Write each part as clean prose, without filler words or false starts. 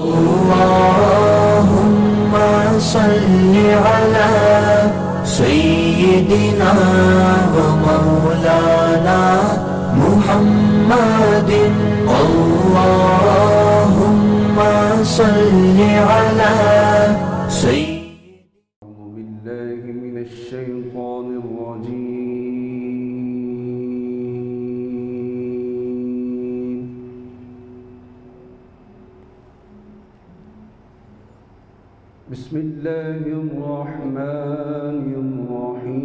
اللهم صل على سيدنا ومولانا محمد اللهم صل على سيدنا. أعوذ بالله من الشيطان الرجيم. بسم الله الرحمن الرحيم.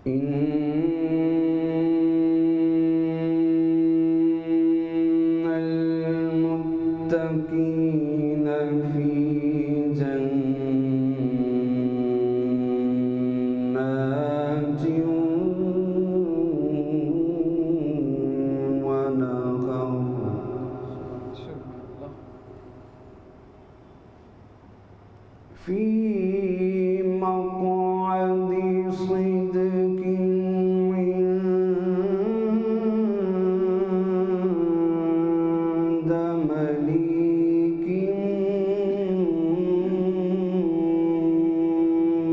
إن المتقين في جنات ونهر في مقعد صدق عند مليك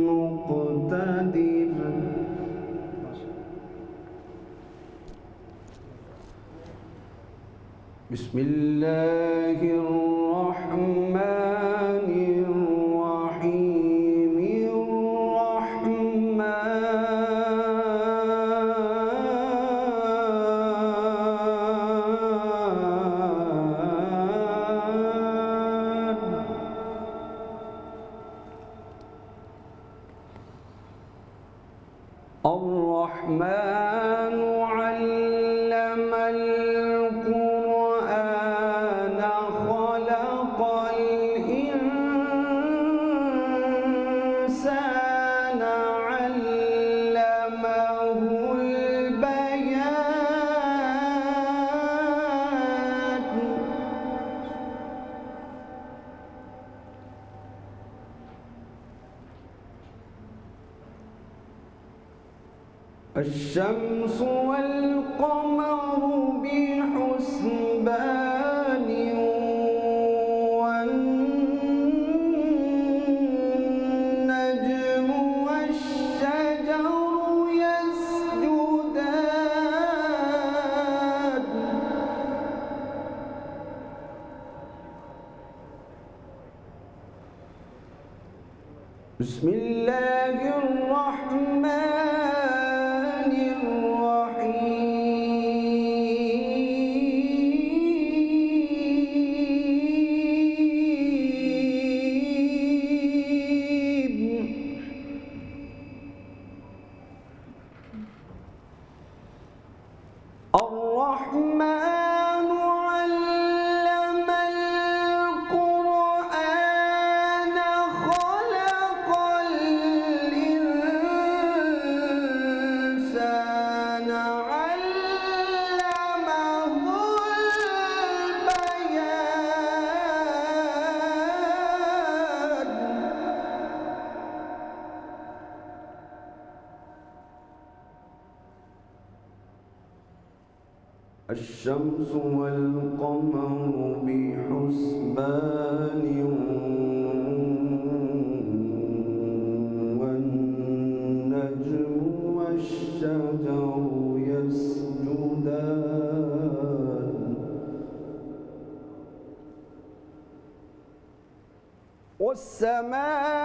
مقتدر. بسم الله الرحمن الرحيم. الرحمن علم القرآن خلق الإنسان علمه البيان. الشمس والقمر بحسبان والنجم والشجر يسجدان. بسم الله الرحمن الرحمن علم القرآن خلق الإنسان علمه البيان. الشمس والقمر بحسبان والنجم والشجر يسجدان. والسماء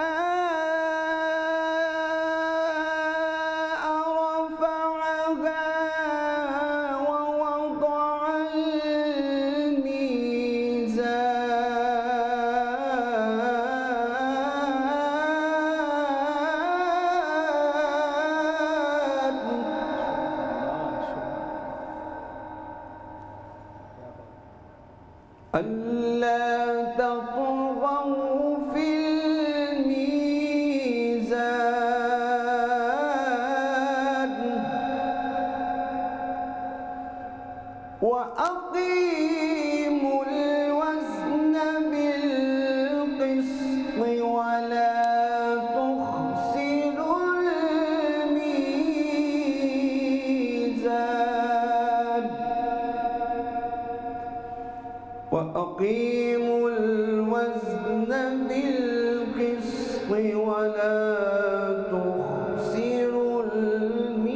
ألا تطغوا في الميزان. وأقيموا الوزن بالقسط ولا تخسروا الميزان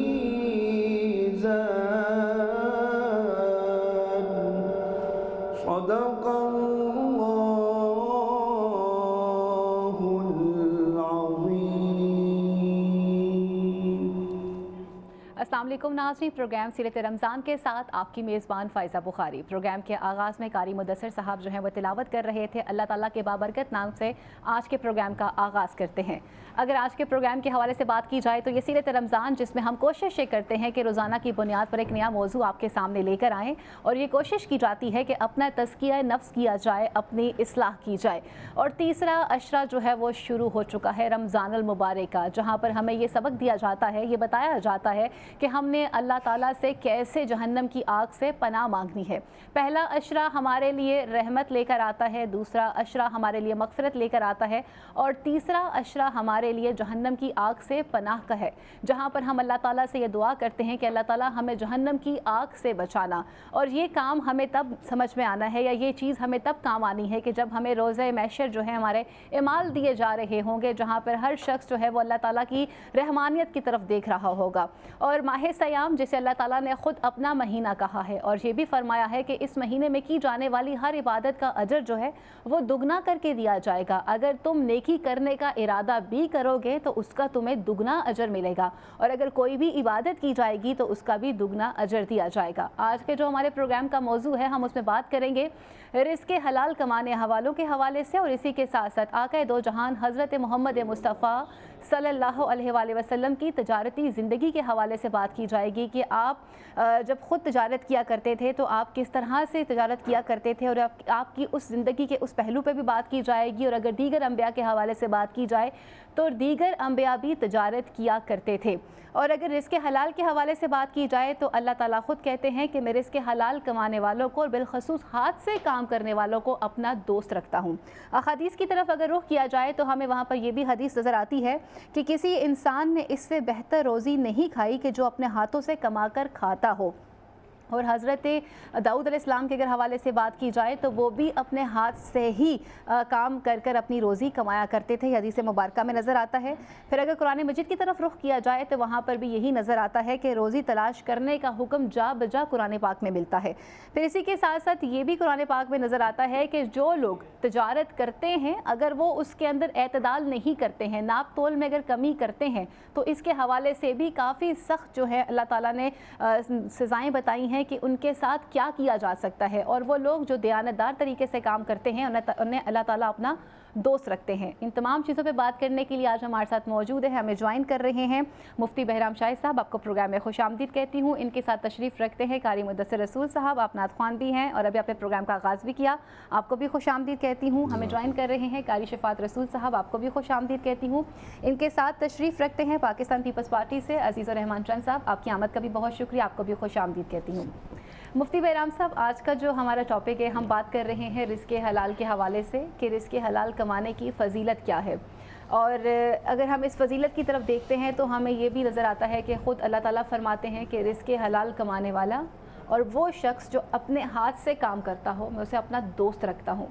صدق الله العظيم۔ السلام علیکم ناظرین، پروگرام سیرت رمضان کے ساتھ آپ کی میزبان فائزہ بخاری۔ پروگرام کے آغاز میں قاری مدثر صاحب جو ہیں وہ تلاوت کر رہے تھے۔ اللہ تعالیٰ کے بابرکت نام سے آج کے پروگرام کا آغاز کرتے ہیں۔ اگر آج کے پروگرام کے حوالے سے بات کی جائے تو یہ سیرت رمضان، جس میں ہم کوشش یہ کرتے ہیں کہ روزانہ کی بنیاد پر ایک نیا موضوع آپ کے سامنے لے کر آئیں، اور یہ کوشش کی جاتی ہے کہ اپنا تزکیہ نفس کیا جائے، اپنی اصلاح کی جائے۔ اور تیسرا عشرہ جو ہے وہ شروع ہو چکا ہے رمضان المبارک کا، جہاں پر ہمیں یہ سبق دیا جاتا ہے، یہ بتایا جاتا ہے کہ ہم نے اللہ تعالیٰ سے کیسے جہنم کی آگ سے پناہ مانگنی ہے۔ پہلا عشرہ ہمارے لیے رحمت لے کر آتا ہے، دوسرا عشرہ ہمارے لیے مغفرت لے کر آتا ہے، اور تیسرا عشرہ ہمارے لیے جہنم کی آگ سے پناہ کا ہے، جہاں پر ہم اللہ تعالیٰ سے یہ دعا کرتے ہیں کہ اللہ تعالیٰ ہمیں جہنم کی آگ سے بچانا۔ اور یہ کام ہمیں تب سمجھ میں آنا ہے، یا یہ چیز ہمیں تب کام آنی ہے کہ جب ہمیں روزہ محشر جو ہے ہمارے اعمال دیے جا رہے ہوں گے، جہاں پر ہر شخص جو ہے وہ اللہ تعالیٰ کی رحمانیت کی طرف دیکھ رہا ہوگا۔ اور ماہ سیام، جسے اللہ تعالیٰ نے خود اپنا مہینہ کہا ہے، اور یہ بھی فرمایا ہے کہ اس مہینے میں کی جانے والی ہر عبادت کا اجر جو ہے وہ دگنا کر کے دیا جائے گا۔ اگر تم نیکی کرنے کا ارادہ بھی کرو گے تو اس کا تمہیں دگنا اجر ملے گا، اور اگر کوئی بھی عبادت کی جائے گی تو اس کا بھی دگنا اجر دیا جائے گا۔ آج کے جو ہمارے پروگرام کا موضوع ہے، ہم اس میں بات کریں گے رزق حلال کمانے حوالوں کے حوالے سے، اور اسی کے ساتھ ساتھ آقا دو جہان حضرت محمد مصطفیٰ صلی اللہ علیہ وآلہ وسلم کی تجارتی زندگی کے حوالے سے بات کی جائے گی کہ آپ جب خود تجارت کیا کرتے تھے تو آپ کس طرح سے تجارت کیا کرتے تھے، اور آپ کی اس زندگی کے اس پہلو پہ بھی بات کی جائے گی۔ اور اگر دیگر انبیاء کے حوالے سے بات کی جائے تو دیگر انبیاء بھی تجارت کیا کرتے تھے۔ اور اگر رزق حلال کے حوالے سے بات کی جائے تو اللہ تعالیٰ خود کہتے ہیں کہ میں رزق حلال کمانے والوں کو اور بالخصوص ہاتھ سے کام کرنے والوں کو اپنا دوست رکھتا ہوں۔ احادیث کی طرف اگر رخ کیا جائے تو ہمیں وہاں پر یہ بھی حدیث نظر آتی ہے کہ کسی انسان نے اس سے بہتر روزی نہیں کھائی کہ جو اپنے ہاتھوں سے کما کر کھاتا ہو۔ اور حضرت داؤد علیہ السلام کے اگر حوالے سے بات کی جائے تو وہ بھی اپنے ہاتھ سے ہی کام کر اپنی روزی کمایا کرتے تھے، حدیث مبارکہ میں نظر آتا ہے۔ پھر اگر قرآن مجید کی طرف رخ کیا جائے تو وہاں پر بھی یہی نظر آتا ہے کہ روزی تلاش کرنے کا حکم جا بجا قرآن پاک میں ملتا ہے۔ پھر اسی کے ساتھ ساتھ یہ بھی قرآن پاک میں نظر آتا ہے کہ جو لوگ تجارت کرتے ہیں اگر وہ اس کے اندر اعتدال نہیں کرتے ہیں، ناپ تول میں اگر کمی کرتے ہیں، تو اس کے حوالے سے بھی کافی سخت جو ہے اللہ تعالیٰ نے سزائیں بتائی ہیں کہ ان کے ساتھ کیا کیا جا سکتا ہے۔ اور وہ لوگ جو دیانتدار طریقے سے کام کرتے ہیں انہیں اللہ تعالیٰ اپنا دوست رکھتے ہیں۔ ان تمام چیزوں پہ بات کرنے کے لیے آج ہمارے ساتھ موجود ہیں، ہمیں جوائن کر رہے ہیں مفتی بہرام شاہد صاحب۔ آپ کو پروگرام میں خوش آمدید کہتی ہوں۔ ان کے ساتھ تشریف رکھتے ہیں قاری مدثر رسول صاحب، آپ نعت خوان بھی ہیں اور ابھی آپ نے پروگرام کا آغاز بھی کیا، آپ کو بھی خوش آمدید کہتی ہوں۔ ہمیں جوائن کر رہے ہیں قاری شفاعت رسول صاحب، آپ کو بھی خوش آمدید کہتی ہوں۔ ان کے ساتھ تشریف رکھتے ہیں پاکستان پیپلز پارٹی سے عزیز الرحمان چند صاحب، آپ کی آمد کا بھی بہت شکریہ، آپ کو بھی خوش آمدید کہتی ہوں۔ مفتی بہرام صاحب، آج کا جو ہمارا ٹاپک ہے، ہم بات کر رہے ہیں رزق حلال کے حوالے سے کہ رزق حلال کمانے کی فضیلت کیا ہے۔ اور اگر ہم اس فضیلت کی طرف دیکھتے ہیں تو ہمیں یہ بھی نظر آتا ہے کہ خود اللہ تعالیٰ فرماتے ہیں کہ رزق حلال کمانے والا اور وہ شخص جو اپنے ہاتھ سے کام کرتا ہو میں اسے اپنا دوست رکھتا ہوں۔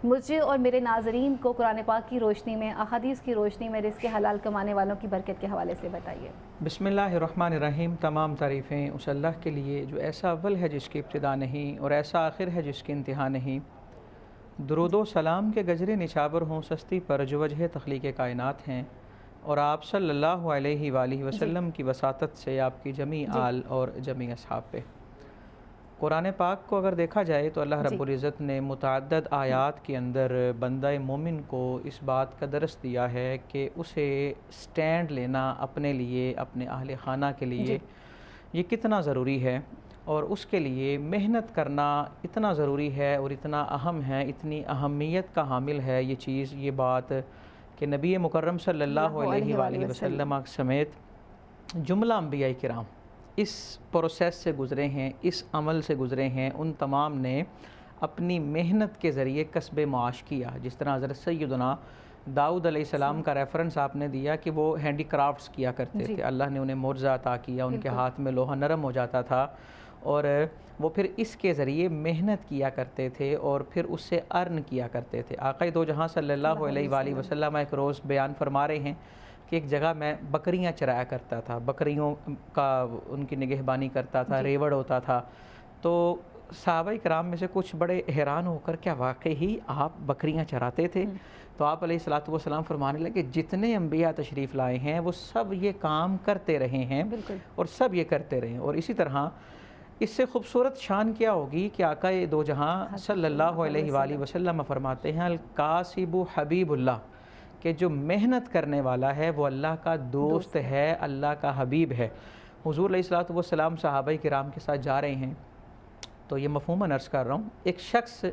مجھے اور میرے ناظرین کو قرآن پاک کی روشنی میں، احادیث کی روشنی میں رزق حلال کمانے والوں کی برکت کے حوالے سے بتائیے۔ بسم اللہ الرحمن الرحیم۔ تمام تعریفیں اس اللہ کے لیے جو ایسا اول ہے جس کی ابتدا نہیں اور ایسا آخر ہے جس کی انتہا نہیں۔ درود و سلام کے گجرے نچھاور ہوں سستی پر جو وجہ تخلیق کائنات ہیں، اور آپ صلی اللہ علیہ وآلہ وسلم کی وساطت سے آپ کی جمیع آل اور جمیع اصحاب پہ۔ قرآن پاک کو اگر دیکھا جائے تو اللہ رب العزت نے متعدد آیات کے اندر بندہ مومن کو اس بات کا درس دیا ہے کہ اسے سٹینڈ لینا اپنے لیے، اپنے اہل خانہ کے لیے یہ کتنا ضروری ہے، اور اس کے لیے محنت کرنا اتنا ضروری ہے اور اتنا اہم ہے، اتنی اہمیت کا حامل ہے یہ چیز، یہ بات کہ نبی مکرم صلی اللہ علیہ وآلہ وسلم سمیت جملہ انبیاء کرام اس پروسیس سے گزرے ہیں، اس عمل سے گزرے ہیں، ان تمام نے اپنی محنت کے ذریعے کسب معاش کیا۔ جس طرح حضرت سیدنا داؤد علیہ السلام کا ریفرنس آپ نے دیا کہ وہ ہینڈی کرافٹس کیا کرتے تھے، اللہ نے انہیں معجزہ عطا کیا، ان کے ہاتھ میں لوہا نرم ہو جاتا تھا اور وہ پھر اس کے ذریعے محنت کیا کرتے تھے اور پھر اس سے ارن کیا کرتے تھے۔ آقا دو جہاں صلی اللہ علیہ وآلہ وسلم ایک روز بیان فرما رہے ہیں کہ ایک جگہ میں بکریاں چرایا کرتا تھا، بکریوں کا ان کی نگہبانی کرتا تھا، ریوڑ ہوتا تھا۔ تو صحابہ کرام میں سے کچھ بڑے حیران ہو کر کیا واقعی آپ بکریاں چراتے تھے؟ تو آپ علیہ الصلوۃ والسلام فرمانے لگے جتنے انبیاء تشریف لائے ہیں وہ سب یہ کام کرتے رہے ہیں اور سب یہ کرتے رہے ہیں۔ اور اسی طرح اس سے خوبصورت شان کیا ہوگی کہ آقا دو جہاں صلی اللہ علیہ وآلہ وسلم فرماتے ہیں القاسب حبیب اللہ، کہ جو محنت کرنے والا ہے وہ اللہ کا دوست ہے، اللہ کا حبیب ہے۔ حضور علیہ الصلوۃ والسلام صحابہ کرام کے ساتھ جا رہے ہیں، تو یہ مفہوماً عرض کر رہا ہوں، ایک شخص،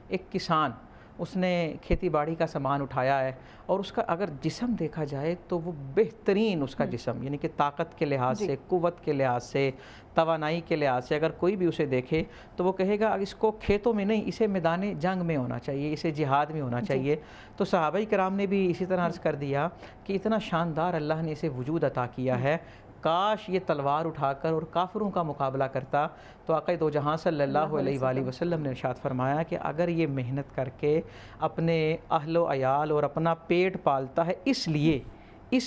ایک کسان، اس نے کھیتی باڑی کا سامان اٹھایا ہے اور اس کا اگر جسم دیکھا جائے تو وہ بہترین اس کا جسم، یعنی کہ طاقت کے لحاظ سے، قوت کے لحاظ سے، توانائی کے لحاظ سے اگر کوئی بھی اسے دیکھے تو وہ کہے گا اس کو کھیتوں میں نہیں، اسے میدان جنگ میں ہونا چاہیے، اسے جہاد میں ہونا چاہیے۔ تو صحابہ کرام نے بھی اسی طرح عرض کر دیا کہ اتنا شاندار اللہ نے اسے وجود عطا کیا ہے، کاش یہ تلوار اٹھا کر اور کافروں کا مقابلہ کرتا۔ تو آقا دو جہاں صلی اللہ علیہ وآلہ وسلم نے ارشاد فرمایا کہ اگر یہ محنت کر کے اپنے اہل و عیال اور اپنا پیٹ پالتا ہے، اس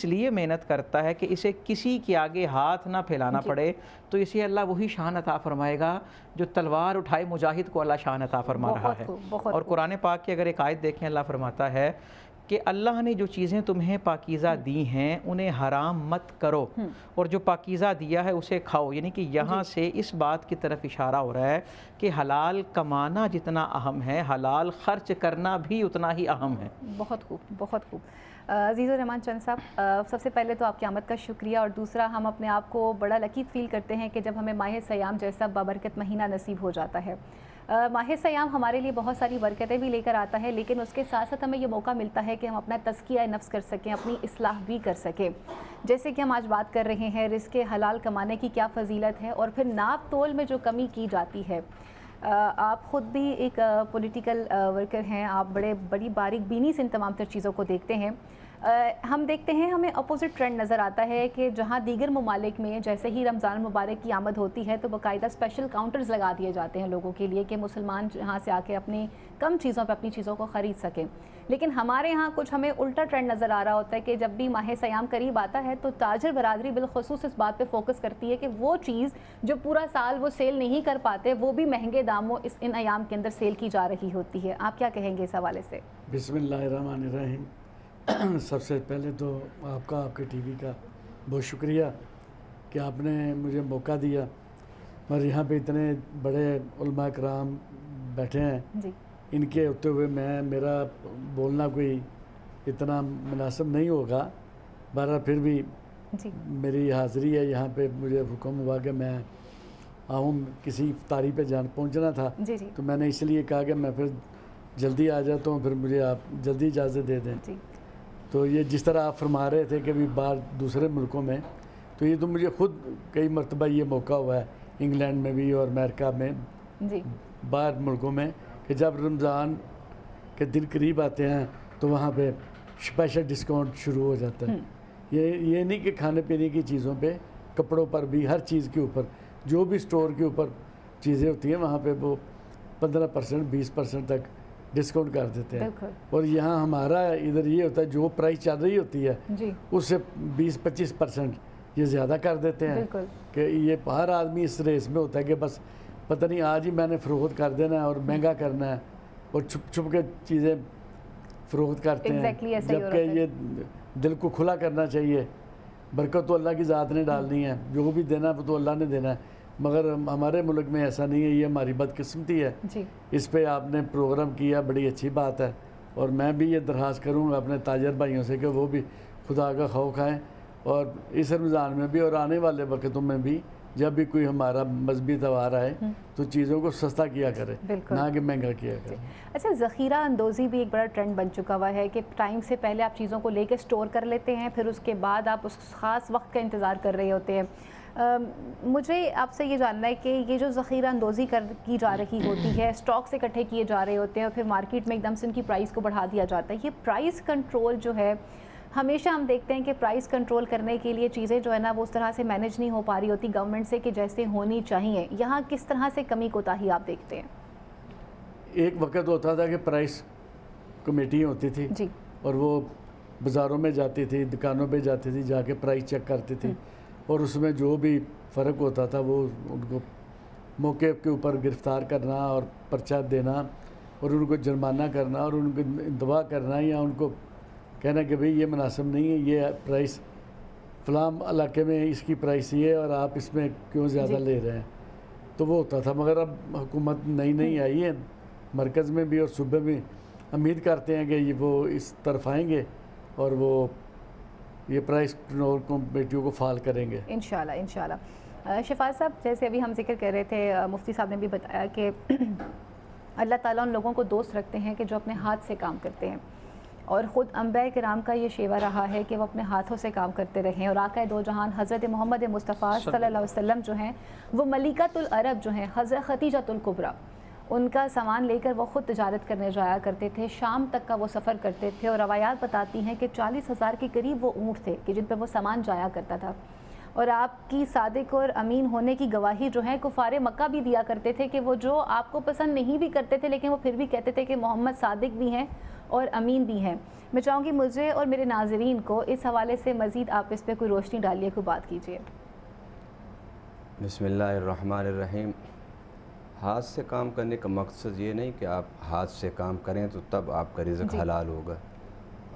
لیے محنت کرتا ہے کہ اسے کسی کے آگے ہاتھ نہ پھیلانا پڑے، تو اسے اللہ وہی شان عطا فرمائے گا جو تلوار اٹھائے مجاہد کو اللہ شان عطا فرما رہا ہے۔ اور قرآن پاک کی اگر ایک آیت دیکھیں، اللہ فرماتا ہے کہ اللہ نے جو چیزیں تمہیں پاکیزہ دی ہیں انہیں حرام مت کرو، اور جو پاکیزہ دیا ہے اسے کھاؤ۔ یعنی کہ یہاں سے اس بات کی طرف اشارہ ہو رہا ہے کہ حلال کمانا جتنا اہم ہے، حلال خرچ کرنا بھی اتنا ہی اہم ہے۔ بہت خوب، بہت خوب۔ عزیز الرحمان چند صاحب، سب سے پہلے تو آپ کی آمد کا شکریہ، اور دوسرا ہم اپنے آپ کو بڑا لکی فیل کرتے ہیں کہ جب ہمیں ماہ سیام جیسا بابرکت مہینہ نصیب ہو جاتا ہے۔ ماہ سیام ہمارے لیے بہت ساری برکتیں بھی لے کر آتا ہے، لیکن اس کے ساتھ ساتھ ہمیں یہ موقع ملتا ہے کہ ہم اپنا تزکیہ نفس کر سکیں، اپنی اصلاح بھی کر سکیں۔ جیسے کہ ہم آج بات کر رہے ہیں رزق حلال کمانے کی کیا فضیلت ہے، اور پھر ناپ تول میں جو کمی کی جاتی ہے۔ آپ خود بھی ایک پولیٹیکل ورکر ہیں، آپ بڑی باریک بینی سے ان تمام تر چیزوں کو دیکھتے ہیں۔ ہم دیکھتے ہیں ہمیں اپوزٹ ٹرینڈ نظر آتا ہے کہ جہاں دیگر ممالک میں جیسے ہی رمضان مبارک کی آمد ہوتی ہے تو باقاعدہ اسپیشل کاؤنٹرز لگا دیے جاتے ہیں لوگوں کے لیے کہ مسلمان جہاں سے آ کے اپنی کم چیزوں پہ اپنی چیزوں کو خرید سکیں۔ لیکن ہمارے ہاں کچھ ہمیں الٹا ٹرینڈ نظر آ رہا ہوتا ہے کہ جب بھی ماہ سیام قریب آتا ہے تو تاجر برادری بالخصوص اس بات پہ فوکس کرتی ہے کہ وہ چیز جو پورا سال وہ سیل نہیں کر پاتے وہ بھی مہنگے داموں ان ایام کے اندر سیل کی جا رہی ہوتی ہے۔ آپ کیا کہیں گے اس حوالے سے؟ بسم اللہ الرحمن الرحیم۔ سب سے پہلے تو آپ کا، آپ کے ٹی وی کا بہت شکریہ کہ آپ نے مجھے موقع دیا، اور یہاں پہ اتنے بڑے علماء کرام بیٹھے ہیں، ان کے ہوتے ہوئے میرا بولنا کوئی اتنا مناسب نہیں ہوگا، بہرحال پھر بھی میری حاضری ہے یہاں پہ، مجھے حکم ہوا کہ میں آؤں، کسی افطاری پہ پہنچنا تھا، تو میں نے اس لیے کہا کہ میں پھر جلدی آ جاتا ہوں، پھر مجھے آپ جلدی اجازت دے دیں۔ تو یہ جس طرح آپ فرما رہے تھے کہ بھی باہر دوسرے ملکوں میں، تو یہ تو مجھے خود کئی مرتبہ یہ موقع ہوا ہے انگلینڈ میں بھی اور امریکہ میں، باہر ملکوں میں، کہ جب رمضان کے دن قریب آتے ہیں تو وہاں پہ اسپیشل ڈسکاؤنٹ شروع ہو جاتا ہے۔ یہ نہیں کہ کھانے پینے کی چیزوں پہ، کپڑوں پر بھی، ہر چیز کے اوپر، جو بھی اسٹور کے اوپر چیزیں ہوتی ہیں وہاں پہ وہ 15%، 20% تک ڈسکاؤنٹ کر دیتے ہیں۔ اور یہاں ہمارا ادھر یہ ہوتا ہے جو پرائس چل رہی ہوتی ہے اس سے 20-25% یہ زیادہ کر دیتے ہیں، کہ یہ ہر آدمی اس ریس میں ہوتا ہے کہ بس پتہ نہیں آج ہی میں نے فروخت کر دینا ہے اور مہنگا کرنا ہے، اور چھپ چھپ کے چیزیں فروخت کرتے ہیں، جبکہ یہ دل کو کھلا کرنا چاہیے۔ برکت تو اللہ کی ذات نے ڈالنی ہے، جو بھی دینا ہے وہ تو اللہ نے دینا ہے، مگر ہمارے ملک میں ایسا نہیں ہے، یہ ہماری بدقسمتی ہے۔ اس پہ آپ نے پروگرام کیا، بڑی اچھی بات ہے، اور میں بھی یہ درخواست کروں گا اپنے تاجر بھائیوں سے کہ وہ بھی خدا کا خوف کھائیں، اور اس رمضان میں بھی اور آنے والے وقتوں میں بھی جب بھی کوئی ہمارا مذہبی تہوار آئے تو چیزوں کو سستا کیا کرے، نہ کہ مہنگا کیا کرے۔ اچھا، ذخیرہ اندوزی بھی ایک بڑا ٹرینڈ بن چکا ہوا ہے کہ ٹائم سے پہلے آپ چیزوں کو لے کے سٹور کر لیتے ہیں، پھر اس کے بعد آپ اس خاص وقت کا انتظار کر رہے ہوتے ہیں۔ مجھے آپ سے یہ جاننا ہے کہ یہ جو ذخیرہ اندوزی کی جا رہی ہوتی ہے، اسٹاکس اکٹھے کیے جا رہے ہوتے ہیں اور پھر مارکیٹ میں ایک دم سے ان کی پرائس کو بڑھا دیا جاتا ہے، یہ پرائس کنٹرول جو ہے ہمیشہ ہم دیکھتے ہیں کہ پرائس کنٹرول کرنے کے لیے چیزیں جو ہے نا وہ اس طرح سے مینیج نہیں ہو پا رہی ہوتی گورنمنٹ سے کہ جیسے ہونی چاہیے. یہاں کس طرح سے کمی کوتاہی آپ دیکھتے ہیں؟ ایک وقت ہوتا تھا کہ پرائس کمیٹیاں ہوتی تھی جی. اور وہ بازاروں میں جاتی تھی, دکانوں پہ جاتی تھی, جا کے پرائس چیک کرتی تھی, اور اس میں جو بھی فرق ہوتا تھا وہ ان کو موقع کے اوپر گرفتار کرنا اور پرچہ دینا اور ان کو جرمانہ کرنا اور ان کو انتباہ کرنا, یا ان کو کہنا کہ بھئی یہ مناسب نہیں ہے, یہ پرائس فلاں علاقے میں اس کی پرائس یہ ہے اور آپ اس میں کیوں زیادہ لے رہے ہیں. تو وہ ہوتا تھا. مگر اب حکومت نئی آئی ہے مرکز میں بھی اور صوبے میں, امید کرتے ہیں کہ یہ وہ اس طرف آئیں گے اور وہ یہ پرائس کنٹرول کمیٹیوں کو فعال کریں گے انشاءاللہ. شفاعت صاحب, جیسے ابھی ہم ذکر کر رہے تھے, مفتی صاحب نے بھی بتایا کہ اللہ تعالیٰ ان لوگوں کو دوست رکھتے ہیں کہ جو اپنے ہاتھ سے کام کرتے ہیں, اور خود انبیاء کرام کا یہ شیوہ رہا ہے کہ وہ اپنے ہاتھوں سے کام کرتے رہیں. اور آقا دو جہان حضرت محمد مصطفیٰ صلی اللہ علیہ وسلم جو ہیں وہ ملکۃ العرب جو ہیں حضرت خدیجۃ الکبریٰ, ان کا سامان لے کر وہ خود تجارت کرنے جایا کرتے تھے, شام تک کا وہ سفر کرتے تھے, اور روایات بتاتی ہیں کہ 40,000 کے قریب وہ اونٹ تھے کہ جن پہ وہ سامان جایا کرتا تھا. اور آپ کی صادق اور امین ہونے کی گواہی جو ہے کفار مکہ بھی دیا کرتے تھے کہ وہ جو آپ کو پسند نہیں بھی کرتے تھے لیکن وہ پھر بھی کہتے تھے کہ محمد صادق بھی ہیں اور امین بھی ہیں. میں چاہوں گی مجھے اور میرے ناظرین کو اس حوالے سے مزید آپ اس پہ کوئی روشنی ڈالیے, کوئی بات کیجیے. بسم اللہ الرحمن الرحیم. ہاتھ سے کام کرنے کا مقصد یہ نہیں کہ آپ ہاتھ سے کام کریں تو تب آپ کا رزق حلال ہوگا.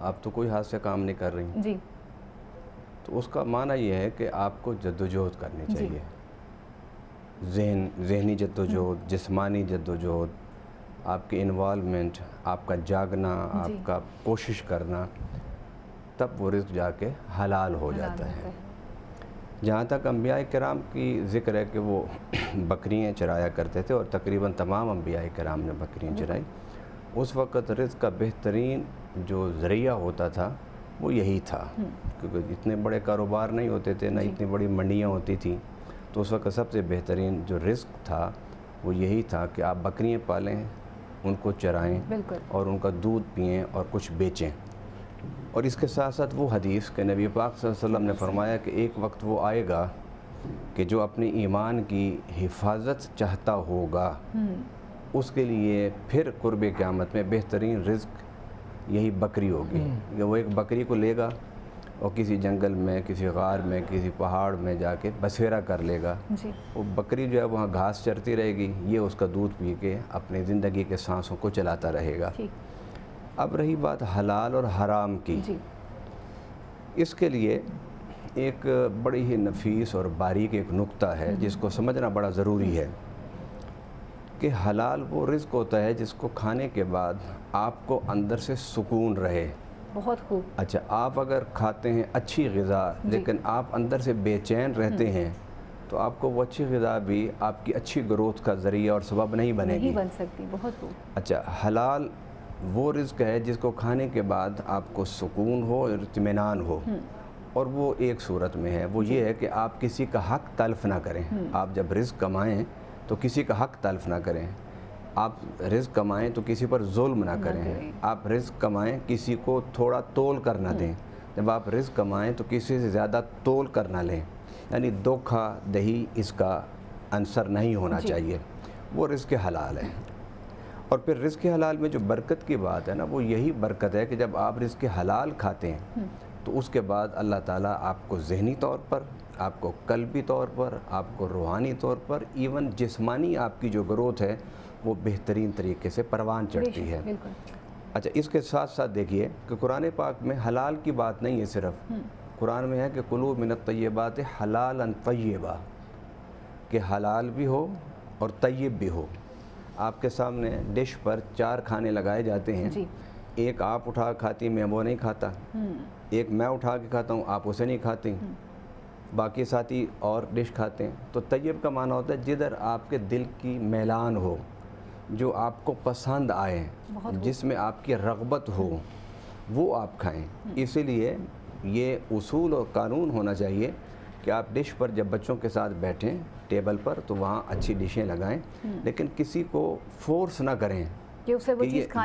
آپ تو کوئی ہاتھ سے کام نہیں کر رہی جی. تو اس کا معنی یہ ہے کہ آپ کو جدوجہد کرنی چاہیے. ذہنی جدوجہد, جسمانی جدوجہد, آپ کی انوالومنٹ, آپ کا جاگنا, آپ کا کوشش کرنا, تب وہ رزق جا کے حلال ہو جاتا ہے. جہاں تک انبیاء کرام کی ذکر ہے کہ وہ بکریاں چرایا کرتے تھے, اور تقریباً تمام انبیاء کرام نے بکریاں چرائی. اس وقت رزق کا بہترین جو ذریعہ ہوتا تھا وہ یہی تھا, کیونکہ اتنے بڑے کاروبار نہیں ہوتے تھے, نہ اتنی بڑی منڈیاں ہوتی تھیں. تو اس وقت سب سے بہترین جو رزق تھا وہ یہی تھا کہ آپ بکریاں پالیں, ان کو چرائیں اور ان کا دودھ پئیں اور کچھ بیچیں. اور اس کے ساتھ ساتھ وہ حدیث کہ نبی پاک صلی اللہ علیہ وسلم نے فرمایا کہ ایک وقت وہ آئے گا کہ جو اپنے ایمان کی حفاظت چاہتا ہوگا اس کے لیے پھر قرب قیامت میں بہترین رزق یہی بکری ہوگی. کہ وہ ایک بکری کو لے گا اور کسی جنگل میں, کسی غار میں, کسی پہاڑ میں جا کے بسیرا کر لے گا. وہ بکری جو ہے وہاں گھاس چرتی رہے گی, یہ اس کا دودھ پی کے اپنی زندگی کے سانسوں کو چلاتا رہے گا. اب رہی بات حلال اور حرام کی, اس کے لیے ایک بڑی ہی نفیس اور باریک ایک نقطہ ہے جس کو سمجھنا بڑا ضروری ہے کہ حلال وہ رزق ہوتا ہے جس کو کھانے کے بعد آپ کو اندر سے سکون رہے. بہت خوب. اچھا, آپ اگر کھاتے ہیں اچھی غذا لیکن آپ اندر سے بے چین رہتے ہیں تو آپ کو وہ اچھی غذا بھی آپ کی اچھی گروتھ کا ذریعہ اور سبب نہیں بنے گی, نہیں بن سکتی. بہت خوب. اچھا, حلال وہ رزق ہے جس کو کھانے کے بعد آپ کو سکون ہو اور اطمینان ہو, اور وہ ایک صورت میں ہے, وہ یہ ہے کہ آپ کسی کا حق تلف نہ کریں. آپ جب رزق کمائیں تو کسی کا حق تلف نہ کریں. آپ رزق کمائیں تو کسی پر ظلم نہ کریں. آپ رزق کمائیں کسی کو تھوڑا تول کر نہ دیں. جب آپ رزق کمائیں تو کسی سے زیادہ تول کر نہ لیں. یعنی دھوکہ دہی اس کا عنصر نہیں ہونا چاہیے. وہ رزق حلال ہے. اور پھر رزق حلال میں جو برکت کی بات ہے نا, وہ یہی برکت ہے کہ جب آپ رزق حلال کھاتے ہیں تو اس کے بعد اللہ تعالیٰ آپ کو ذہنی طور پر, آپ کو قلبی طور پر, آپ کو روحانی طور پر, ایون جسمانی آپ کی جو گروتھ ہے وہ بہترین طریقے سے پروان چڑھتی ہے. اچھا, اس کے ساتھ ساتھ دیکھیے کہ قرآن پاک میں حلال کی بات نہیں ہے صرف. قرآن میں ہے کہ کلوا من الطیبات حلالا طیبا, کہ حلال بھی ہو اور طیب بھی ہو. آپ کے سامنے ڈش پر 4 کھانے لگائے جاتے ہیں, ایک آپ اٹھا کھاتی, میں وہ نہیں کھاتا. ایک میں اٹھا کے کھاتا ہوں, آپ اسے نہیں کھاتی. باقی ساتھی اور ڈش کھاتے ہیں. تو طیب کا معنی ہوتا ہے جدھر آپ کے دل کی میلان ہو, جو آپ کو پسند آئے, جس میں آپ کی رغبت ہو, وہ آپ کھائیں. اسی لیے یہ اصول اور قانون ہونا چاہیے کہ آپ ڈش پر جب بچوں کے ساتھ بیٹھیں ٹیبل پر تو وہاں اچھی ڈشیں لگائیں, لیکن کسی کو فورس نہ کریں کہ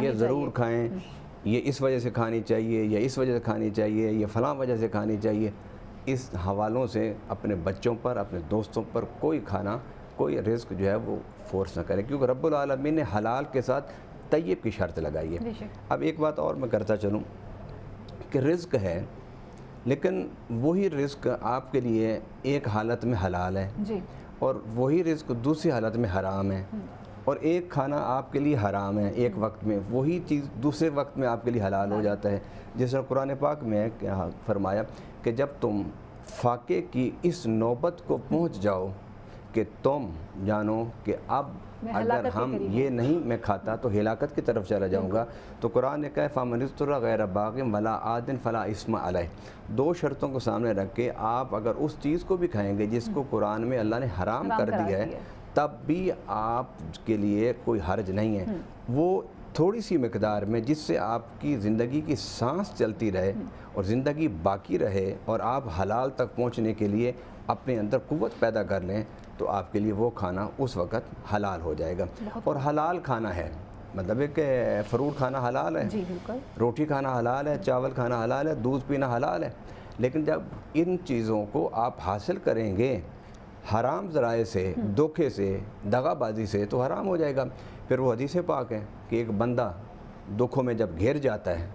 یہ ضرور کھائیں, یہ اس وجہ سے کھانی چاہیے یا اس وجہ سے کھانی چاہیے یا فلاں وجہ سے کھانی چاہیے، اس حوالوں سے اپنے بچوں پر اپنے دوستوں پر کوئی کھانا کوئی رزق جو ہے وہ فورس نہ کرے، کیونکہ رب العالمین نے حلال کے ساتھ طیب کی شرط لگائی ہے۔ اب ایک بات اور میں کرتا چلوں کہ رزق ہے، لیکن وہی رزق آپ کے لیے ایک حالت میں حلال ہے اور وہی رزق دوسری حالت میں حرام ہے، اور ایک کھانا آپ کے لیے حرام ہے ایک وقت میں، وہی چیز دوسرے وقت میں آپ کے لیے حلال ہو جاتا ہے۔ جس طرح قرآن پاک میں فرمایا کہ جب تم فاقے کی اس نوبت کو پہنچ جاؤ کہ تم جانو کہ اب اگر ہم یہ نہیں میں کھاتا تو ہلاکت کی طرف چلا جاؤں گا، تو قرآن نے کہا فَمَنِ اضْطُرَّ غَيْرَ بَاغٍ وَلَا عَادٍ فَلَا إِثْمَ عَلَيْهِ۔ دو شرطوں کو سامنے رکھ کے آپ اگر اس چیز کو بھی کھائیں گے جس کو قرآن میں اللہ نے حرام کر دیا ہے، تب بھی آپ کے لیے کوئی حرج نہیں ہے۔ وہ تھوڑی سی مقدار میں جس سے آپ کی زندگی کی سانس چلتی رہے اور زندگی باقی رہے اور آپ حلال تک پہنچنے کے لیے اپنے اندر قوت پیدا کر لیں، تو آپ کے لیے وہ کھانا اس وقت حلال ہو جائے گا۔ اور حلال کھانا ہے مطلب ہے کہ فروٹ کھانا حلال ہے، روٹی کھانا حلال ہے، چاول کھانا حلال ہے، دودھ پینا حلال ہے، لیکن جب ان چیزوں کو آپ حاصل کریں گے حرام ذرائع سے، دھوکے سے، دغا بازی سے، تو حرام ہو جائے گا۔ پھر وہ حدیث پاک ہے کہ ایک بندہ دکھوں میں جب گھر جاتا ہے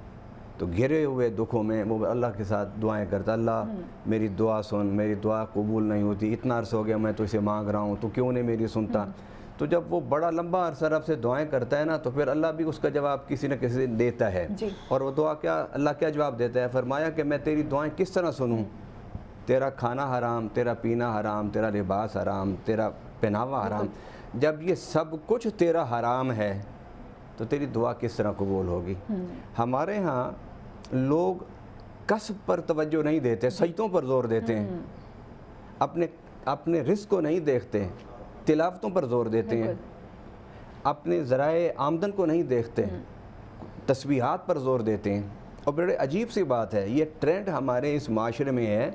تو گھرے ہوئے دکھوں میں وہ اللہ کے ساتھ دعائیں کرتا، اللہ میری دعا سن، میری دعا قبول نہیں ہوتی، اتنا عرصہ ہو گیا میں تو اسے مانگ رہا ہوں، تو کیوں نہیں میری سنتا؟ تو جب وہ بڑا لمبا عرصہ رب سے دعائیں کرتا ہے نا، تو پھر اللہ بھی اس کا جواب کسی نہ کسی دیتا ہے۔ اور وہ دعا کیا اللہ کیا جواب دیتا ہے؟ فرمایا کہ میں تیری دعائیں کس طرح سنوں؟ تیرا کھانا حرام، تیرا پینا حرام، تیرا لباس حرام، تیرا پہناوا حرام، جب یہ سب کچھ تیرا حرام ہے تو تیری دعا کس طرح قبول ہوگی؟ ہمارے ہاں لوگ کسب پر توجہ نہیں دیتے، سجدوں پر زور دیتے ہیں، اپنے رزق کو نہیں دیکھتے، تلاوتوں پر زور دیتے ہیں، اپنے ذرائع آمدن کو نہیں دیکھتے، تسبیحات پر زور دیتے ہیں۔ اور بڑے عجیب سی بات ہے، یہ ٹرینڈ ہمارے اس معاشرے میں ہے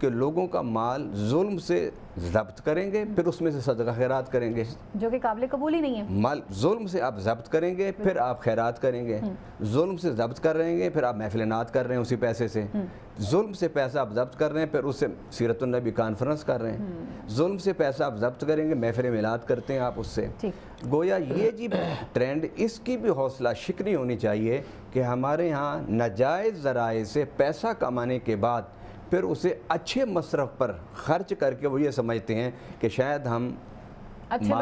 کہ لوگوں کا مال ظلم سے ضبط کریں گے، پھر اس میں سے صدقہ خیرات کریں گے، جو کہ قابل قبول ہی نہیں ہے۔ مال ظلم سے آپ ضبط کریں گے، پھر آپ خیرات کریں گے، ظلم سے ضبط کر رہے ہیں، پھر آپ محفل نعت کر رہے ہیں اسی پیسے سے، ظلم سے پیسہ آپ ضبط کر رہے ہیں، پھر اس سے سیرت النبی کانفرنس کر رہے ہیں، ظلم سے پیسہ آپ ضبط کریں گے، محفل میلاد کرتے ہیں آپ اس سے۔ گویا یہ جی ٹرینڈ، اس کی بھی حوصلہ شکنی ہونی چاہیے کہ ہمارے ہاں ناجائز ذرائع سے پیسہ کمانے کے بعد پھر اسے اچھے مصرف پر خرچ کر کے وہ یہ سمجھتے ہیں کہ شاید ہم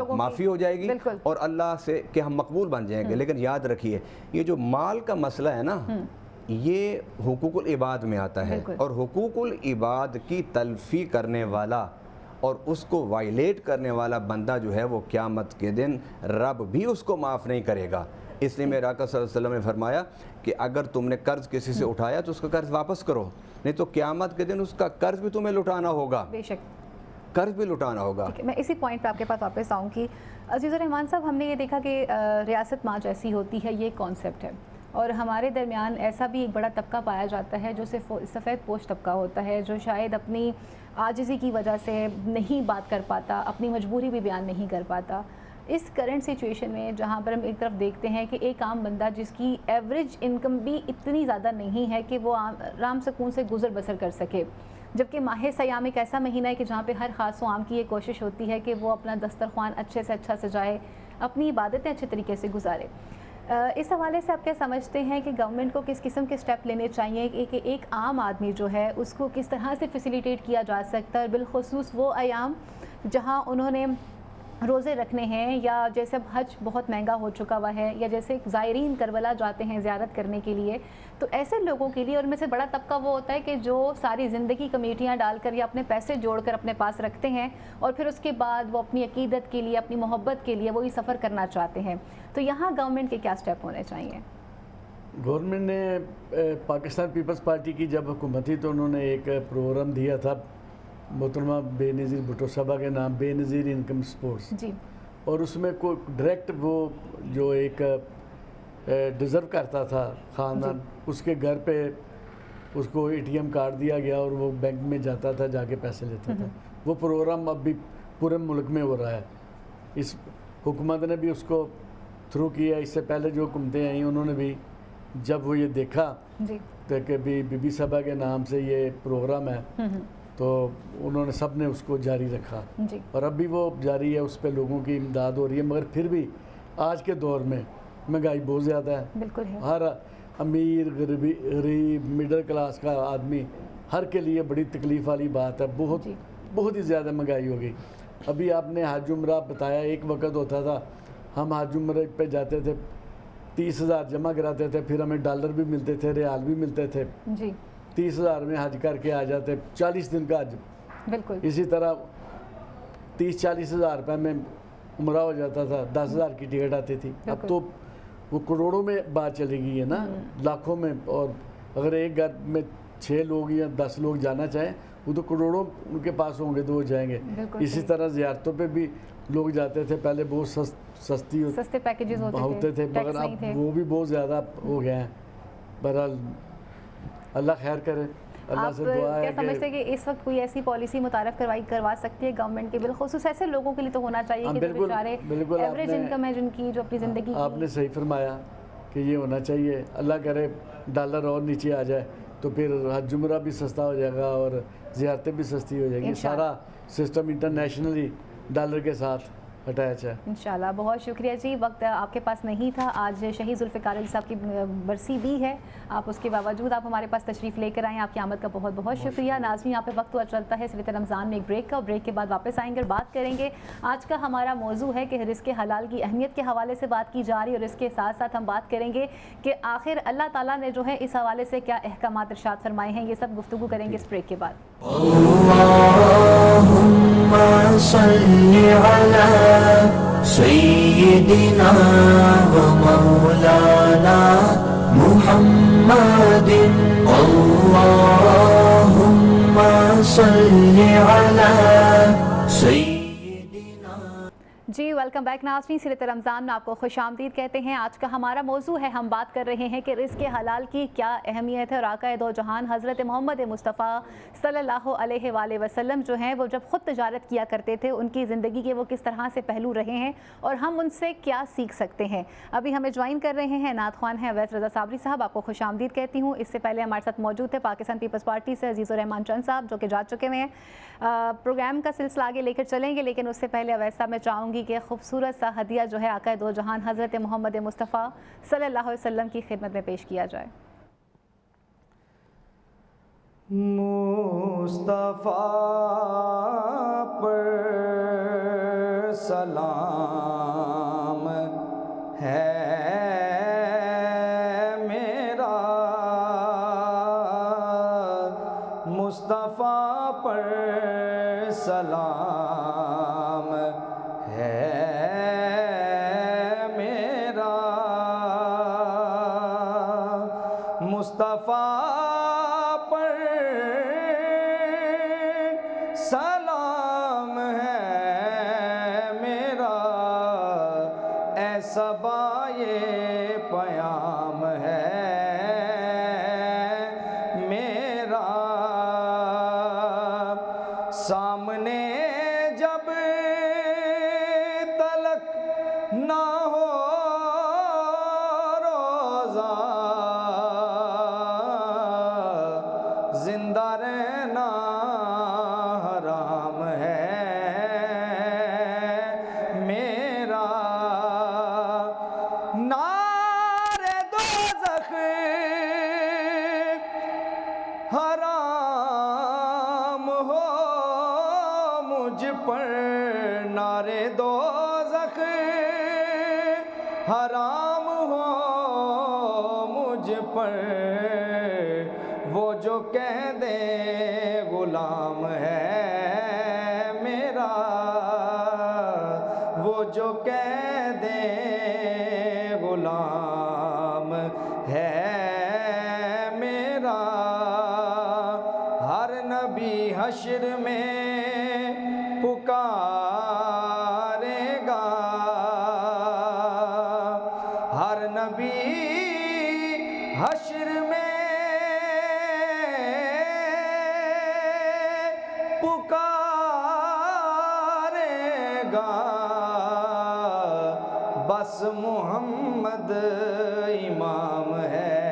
معافی ہو جائے گی اور اللہ سے کہ ہم مقبول بن جائیں گے۔ لیکن یاد رکھیے یہ جو مال کا مسئلہ ہے نا، یہ حقوق العباد میں آتا ہے، اور حقوق العباد کی تلفی کرنے والا اور اس کو وائلیٹ کرنے والا بندہ جو ہے وہ قیامت کے دن رب بھی اس کو معاف نہیں کرے گا۔ اس لیے میرے آقا صلی اللہ علیہ وسلم نے فرمایا کہ اگر تم نے قرض کسی سے اٹھایا تو اس کا قرض واپس کرو، نہیں تو قیامت کے دن اس کا قرض بھی تمہیں لٹانا ہوگا، بے شک قرض بھی لٹانا ہوگا۔ میں اسی پوائنٹ پہ آپ کے پاس واپس آؤں کہ عزیز الرحمان صاحب، ہم نے یہ دیکھا کہ ریاست ماں جیسی ہوتی ہے، یہ کانسیپٹ ہے، اور ہمارے درمیان ایسا بھی ایک بڑا طبقہ پایا جاتا ہے جو صرف سفید پوش طبقہ ہوتا ہے، جو شاید اپنی عاجزی کی وجہ سے نہیں بات کر پاتا، اپنی مجبوری بھی بیان نہیں کر پاتا۔ اس کرنٹ سچویشن میں جہاں پر ہم ایک طرف دیکھتے ہیں کہ ایک عام بندہ جس کی ایوریج انکم بھی اتنی زیادہ نہیں ہے کہ وہ آرام سکون سے گزر بسر کر سکے، جبکہ ماہ سیام ایک ایسا مہینہ ہے کہ جہاں پہ ہر خاص و عام کی یہ کوشش ہوتی ہے کہ وہ اپنا دسترخوان اچھے سے اچھا سجائے، اپنی عبادتیں اچھے طریقے سے گزارے۔ اس حوالے سے آپ کیا سمجھتے ہیں کہ گورنمنٹ کو کس قسم کے سٹیپ لینے چاہیے کہ ایک عام آدمی جو ہے اس کو کس طرح سے فیسیلیٹیٹ کیا جا سکتا ہے، بالخصوص وہ ایام جہاں انہوں نے روزے رکھنے ہیں، یا جیسے اب حج بہت مہنگا ہو چکا ہوا ہے، یا جیسے زائرین کربلا جاتے ہیں زیارت کرنے کے لیے، تو ایسے لوگوں کے لیے، اور میں سے بڑا طبقہ وہ ہوتا ہے کہ جو ساری زندگی کمیٹیاں ڈال کر یا اپنے پیسے جوڑ کر اپنے پاس رکھتے ہیں، اور پھر اس کے بعد وہ اپنی عقیدت کے لیے، اپنی محبت کے لیے وہی سفر کرنا چاہتے ہیں، تو یہاں گورنمنٹ کے کیا سٹیپ ہونے چاہیے؟ گورنمنٹ نے پاکستان پیپلز پارٹی کی جب حکومت تھی تو انہوں نے ایک پروگرام دیا تھا محترمہ بے نظیر بھٹو صاحبہ کے نام، بے نظیر انکم سپورٹس، جی، اور اس میں کوئی ڈائریکٹ وہ جو ایک ڈیزرو کرتا تھا خاندان، اس کے گھر پہ اس کو ATM کارڈ دیا گیا اور وہ بینک میں جاتا تھا، جا کے پیسے لیتا تھا۔ وہ پروگرام اب بھی پورے ملک میں ہو رہا ہے، اس حکومت نے بھی اس کو تھرو کیا، اس سے پہلے جو حکومتیں آئیں انہوں نے بھی جب وہ یہ دیکھا جی کہ بی بی صاحبہ کے نام سے یہ پروگرام ہے تو انہوں نے سب نے اس کو جاری رکھا جی اور اب بھی وہ جاری ہے، اس پہ لوگوں کی امداد ہو رہی ہے، مگر پھر بھی آج کے دور میں مہنگائی بہت زیادہ ہے، بالکل ہے، ہر امیر غریب مڈل کلاس کا آدمی ہر کے لیے بڑی تکلیف والی بات ہے، جی بہت ہی زیادہ مہنگائی ہو گئی۔ ابھی آپ نے حج عمرہ بتایا، ایک وقت ہوتا تھا ہم حج عمرہ پہ جاتے تھے 30,000 جمع کراتے تھے، پھر ہمیں ڈالر بھی ملتے تھے، ریال بھی ملتے تھے، جی 30,000 میں حج کر کے آ جاتے، 40 دن کا حج۔ بالکل اسی طرح 30-40 ہزار روپے میں عمرہ ہو جاتا تھا، 10,000 کی ٹکٹ آتی تھی۔ اب بالکل۔ تو وہ کروڑوں میں بات چلی گئی ہے نا، لاکھوں میں، اور اگر ایک گھر میں 6 لوگ یا 10 لوگ جانا چاہیں وہ تو کروڑوں ان کے پاس ہوں گے تو وہ جائیں گے۔ بالکل اسی صحیح۔ طرح زیارتوں پہ بھی لوگ جاتے تھے، پہلے بہت سستی سستے پیکیجز ہوتے تھے، ٹیکس مگر نہیں اب تھے۔ وہ بھی بہت زیادہ ہو گئے ہیں۔ بہرحال اللہ خیر کرے، اللہ آپ سے دعا ہے کیا سمجھتے ہیں کہ اس وقت کوئی ایسی پالیسی متعارف کروا سکتی ہے گورنمنٹ کے، بالخصوص ایسے لوگوں کے لیے تو ہونا چاہیے کہ جو بیچارے ایوریج انکم ہے، جن کی جو اپنی زندگی آپ نے صحیح فرمایا کہ یہ ہونا چاہیے، اللہ کرے ڈالر اور نیچے آ جائے تو پھر حج عمرہ بھی سستا ہو جائے گا اور زیارتیں بھی سستی ہو جائیں گی، سارا سسٹم انٹرنیشنلی ڈالر کے ساتھ اٹیچ ہے۔ انشاءاللہ۔ بہت شکریہ جی، وقت آپ کے پاس نہیں تھا، آج شہید ذوالفقار علی صاحب کی برسی بھی ہے، آپ اس کے باوجود آپ ہمارے پاس تشریف لے کر آئیں، آپ کی آمد کا بہت بہت شکریہ۔ ناظرین یہاں پہ وقت ہوا چلتا ہے سلسلہ رمضان میں ایک بریک کا، بریک کے بعد واپس آئیں گے اور بات کریں گے۔ آج کا ہمارا موضوع ہے کہ رزق حلال کی اہمیت کے حوالے سے بات کی جا رہی ہے، اور اس کے ساتھ ساتھ ہم بات کریں گے کہ آخر اللہ تعالیٰ نے جو ہے اس حوالے سے کیا احکامات ارشاد فرمائے ہیں، یہ سب گفتگو کریں گے اس بریک کے بعد۔ اللهم صل على سيدنا ومولانا محمد اللهم صل على سيدنا جی ویلکم بیک ناظرین، سیرت رمضان میں آپ کو خوش آمدید کہتے ہیں۔ آج کا ہمارا موضوع ہے، ہم بات کر رہے ہیں کہ رزق حلال کی کیا اہمیت ہے، اور آقا دو جہان حضرت محمد مصطفیٰ صلی اللہ علیہ وآلہ وسلم جو ہیں وہ جب خود تجارت کیا کرتے تھے، ان کی زندگی کے وہ کس طرح سے پہلو رہے ہیں اور ہم ان سے کیا سیکھ سکتے ہیں۔ ابھی ہمیں جوائن کر رہے ہیں نعت خوان ہیں اویس رضا صابری صاحب، آپ کو خوش آمدید کہتی ہوں۔ اس سے پہلے ہمارے ساتھ موجود تھے پاکستان پیپلز پارٹی سے عزیز الرحمان چند صاحب، جو کہ جا چکے ہوئے ہیں۔ پروگرام کا سلسلہ آگے لے کر چلیں گے، لیکن اس سے پہلے اویس صاحب میں چاہوں گی کہ خوبصورت سا ہدیہ جو ہے آقا دو جہان حضرت محمد مصطفیٰ صلی اللہ علیہ وسلم کی خدمت میں پیش کیا جائے۔ مصطفیٰ پر سلام ہے میرا، مصطفیٰ پر سلام ہے میرا، مصطفیٰ پر سلام ہے میرا، ایسا بائے پیام ہے میرا، سامنے جب تلک نہ ہو روزہ، زندہ رہنا حرام ہے میرا، نار دوزخ حرام ہو مجھ پر، نار دوزخ حرام ہو مجھ پر، وہ جو کہہ دے غلام ہے میرا، وہ جو کہہ دے غلام ہے میرا، ہر نبی حشر میں پکارے گا، ہر نبی حشر میں پکارے گا، بس محمد امام ہے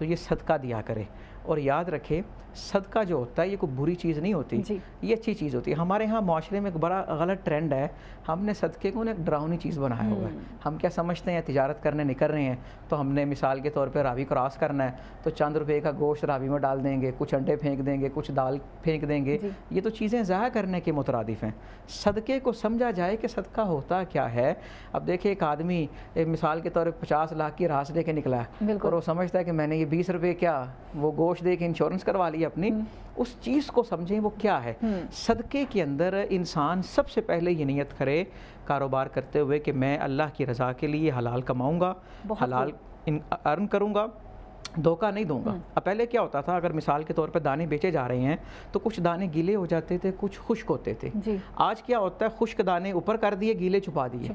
تو یہ صدقہ دیا کرے. اور یاد رکھے صدقہ جو ہوتا ہے یہ کوئی بری چیز نہیں ہوتی, یہ اچھی چیز ہوتی ہے. ہمارے ہاں معاشرے میں ایک بڑا غلط ٹرینڈ ہے, ہم نے صدقے کو ایک ڈراؤنی چیز بنایا ہوا ہے. ہم کیا سمجھتے ہیں تجارت کرنے نکل رہے ہیں تو ہم نے مثال کے طور پہ راوی کراس کرنا ہے تو چند روپے کا گوشت راوی میں ڈال دیں گے, کچھ انڈے پھینک دیں گے, کچھ دال پھینک دیں گے. یہ تو چیزیں ضائع کرنے کے مترادف ہیں. صدقے کو سمجھا جائے کہ صدقہ ہوتا کیا ہے. اب دیکھیں ایک آدمی مثال کے طور پہ 50 لاکھ کی راس لے کے نکلا ہے اور وہ سمجھتا ہے کہ میں نے یہ 20 روپے کیا وہ گوشت دے کے انشورنس کروا لی اپنی. اس چیز کو سمجھیں وہ کیا ہے. صدقے کے اندر انسان سب سے پہلے یہ نیت کرے کاروبار کرتے ہوئے کہ میں اللہ کی رضا کے لیے حلال کماؤں گا, حلال ارن کروں گا, دھوکہ نہیں دوں گا. اب پہلے کیا ہوتا تھا, اگر مثال کے طور پہ دانے بیچے جا رہے ہیں تو کچھ دانے گیلے ہو جاتے تھے, کچھ خشک ہوتے تھے. آج کیا ہوتا ہے, خشک دانے اوپر کر دیے, گیلے چھپا دیے.